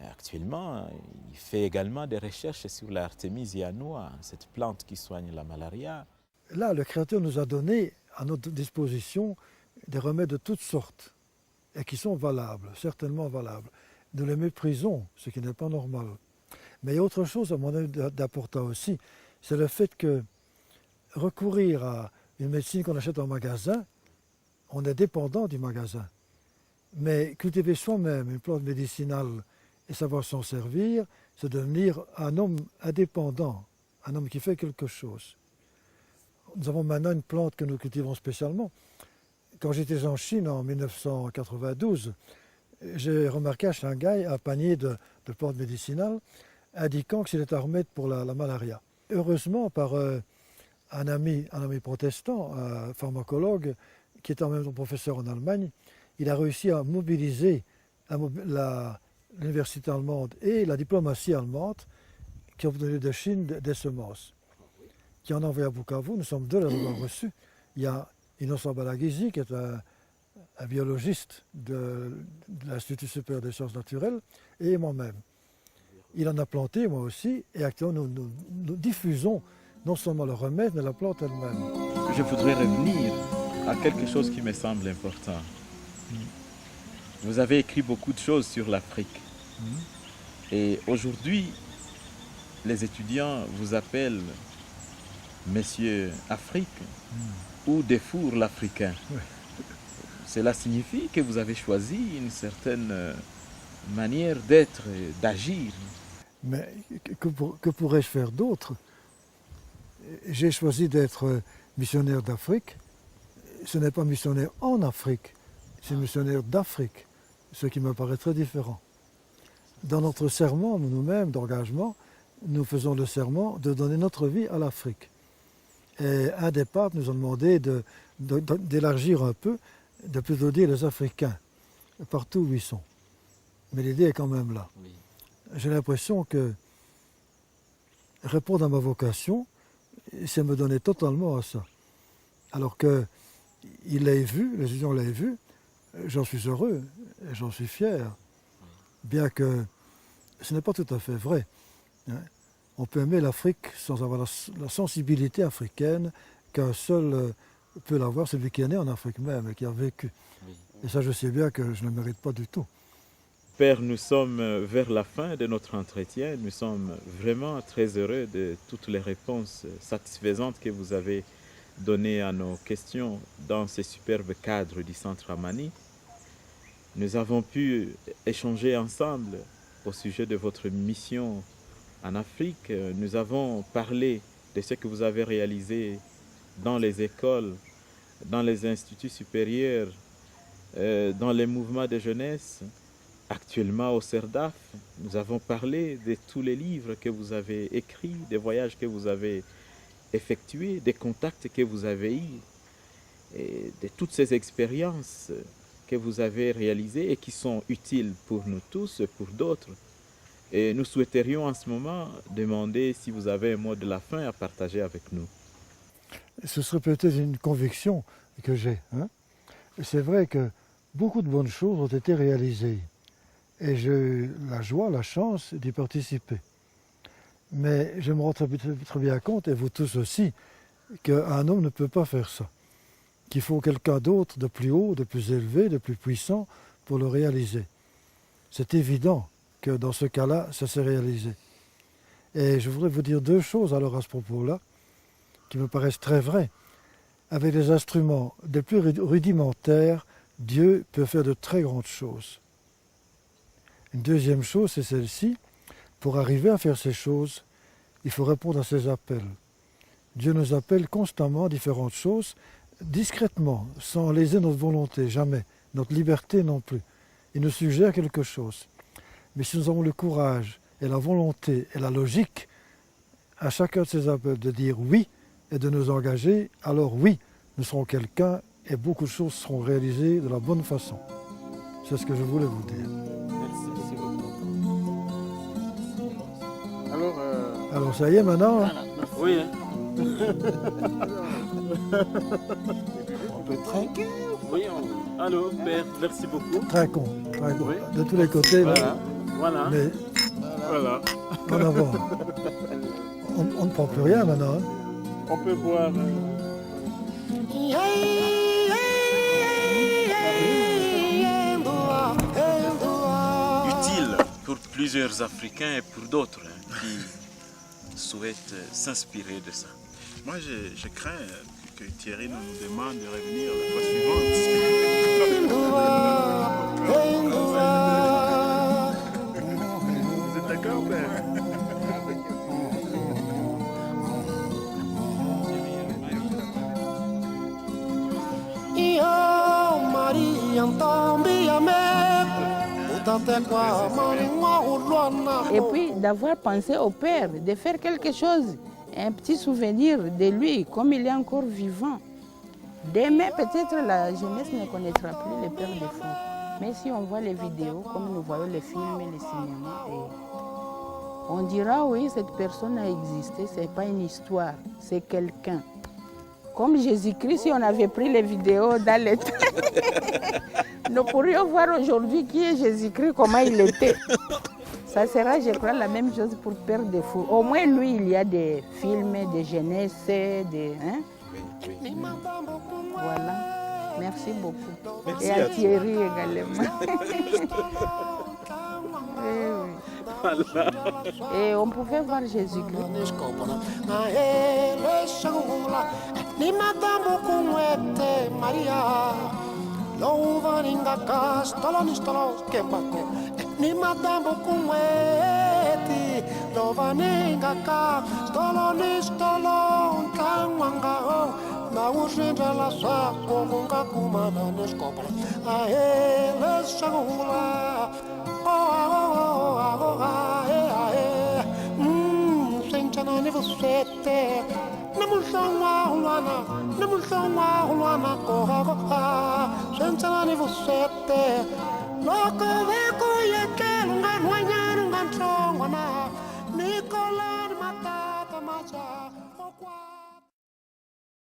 Actuellement, il fait également des recherches sur l'Artémisia annua, cette plante qui soigne la malaria. Là, le Créateur nous a donné à notre disposition des remèdes de toutes sortes et qui sont valables, certainement valables. Nous les méprisons, ce qui n'est pas normal. Mais il y a autre chose, à mon avis, d'important aussi, c'est le fait que recourir à une médecine qu'on achète en magasin, on est dépendant du magasin. Mais cultiver soi-même une plante médicinale et savoir s'en servir, c'est devenir un homme indépendant, un homme qui fait quelque chose. Nous avons maintenant une plante que nous cultivons spécialement. Quand j'étais en Chine en 1992, j'ai remarqué à Shanghai un panier de plantes médicinales indiquant que c'était à remettre pour la malaria. Heureusement, par un ami protestant, un pharmacologue, qui était en même temps professeur en Allemagne, il a réussi à mobiliser l'université allemande et la diplomatie allemande qui ont obtenu de Chine des semences, qui en ont envoyé à Bukavu. Nous sommes deux à l'avoir reçu. Il y a Innocent Balagizi, qui est un biologiste de l'Institut supérieur des sciences naturelles, et moi-même. Il en a planté, moi aussi, et actuellement nous diffusons non seulement le remède, mais la plante elle-même. Je voudrais revenir à quelque chose qui me semble important. Vous avez écrit beaucoup de choses sur l'Afrique. Et aujourd'hui, les étudiants vous appellent Monsieur Afrique ou Defour l'Africain. Cela signifie que vous avez choisi une certaine manière d'être et d'agir. Mais que pourrais-je faire d'autre? J'ai choisi d'être missionnaire d'Afrique. Ce n'est pas missionnaire en Afrique, c'est missionnaire d'Afrique, ce qui me paraît très différent. Dans notre serment, nous-mêmes, d'engagement, nous faisons le serment de donner notre vie à l'Afrique. Et un des papes nous a demandé d'élargir un peu, de plutôt dire les Africains, partout où ils sont. Mais l'idée est quand même là. Oui. J'ai l'impression que répondre à ma vocation, c'est me donner totalement à ça. Alors qu'ils l'aient vu, les étudiants l'aient vu, j'en suis heureux, et j'en suis fier. Bien que ce n'est pas tout à fait vrai. On peut aimer l'Afrique sans avoir la sensibilité africaine qu'un seul peut l'avoir, celui qui est né en Afrique même et qui a vécu. Oui. Et ça, je sais bien que je ne le mérite pas du tout. Père, nous sommes vers la fin de notre entretien. Nous sommes vraiment très heureux de toutes les réponses satisfaisantes que vous avez données à nos questions dans ce superbe cadre du Centre Amani. Nous avons pu échanger ensemble au sujet de votre mission en Afrique. Nous avons parlé de ce que vous avez réalisé dans les écoles, dans les instituts supérieurs, dans les mouvements de jeunesse. Actuellement au CERDAF, nous avons parlé de tous les livres que vous avez écrits, des voyages que vous avez effectués, des contacts que vous avez eus, et de toutes ces expériences que vous avez réalisées et qui sont utiles pour nous tous et pour d'autres. Et nous souhaiterions en ce moment demander si vous avez un mot de la fin à partager avec nous. Ce serait peut-être une conviction que j'ai. C'est vrai que beaucoup de bonnes choses ont été réalisées. Et j'ai eu la joie, la chance d'y participer. Mais je me rends très bien compte, et vous tous aussi, qu'un homme ne peut pas faire ça. Qu'il faut quelqu'un d'autre, de plus haut, de plus élevé, de plus puissant, pour le réaliser. C'est évident que dans ce cas-là, ça s'est réalisé. Et je voudrais vous dire deux choses alors à ce propos-là, qui me paraissent très vraies. Avec les instruments des plus rudimentaires, Dieu peut faire de très grandes choses. Une deuxième chose, c'est celle-ci. Pour arriver à faire ces choses, il faut répondre à ses appels. Dieu nous appelle constamment à différentes choses, discrètement, sans léser notre volonté, jamais, notre liberté non plus. Il nous suggère quelque chose. Mais si nous avons le courage et la volonté et la logique, à chacun de ces appels, de dire oui et de nous engager, alors oui, nous serons quelqu'un et beaucoup de choses seront réalisées de la bonne façon. C'est ce que je voulais vous dire. Merci beaucoup. Alors ça y est maintenant hein? Oui. On peut trinquer. Oui, allô, Père, merci beaucoup. Trinquons. Oui. De tous les côtés. Voilà. Là. Voilà. Mais voilà. En avant. On ne prend plus rien maintenant. Hein? On peut boire. Utile pour plusieurs Africains et pour d'autres qui souhaitent s'inspirer de ça. Moi, je crains que Thierry nous demande de revenir la fois suivante. Vous êtes d'accord, Père? Et puis d'avoir pensé au père, de faire quelque chose, un petit souvenir de lui, comme il est encore vivant. Demain, peut-être la jeunesse ne connaîtra plus le père Defour. Mais si on voit les vidéos, comme nous voyons les films et les cinémas, on dira oui, cette personne a existé, ce n'est pas une histoire, c'est quelqu'un. Comme Jésus-Christ, si on avait pris les vidéos dans le temps, nous pourrions voir aujourd'hui qui est Jésus-Christ, comment il était. Ça sera, je crois, la même chose pour Père Defour. Au moins, lui, il y a des films, des jeunesse, des... Hein? Voilà. Merci beaucoup. Merci et à Thierry également. Et on pouvait voir Jésus-Christ. Na urgência lá só como comanda na escola a eles chegam lá sente na você na multidão a ruana na multidão a ruana corra sente na você logo vê coia que lunga nuanya lunga chongona Nicola matata macha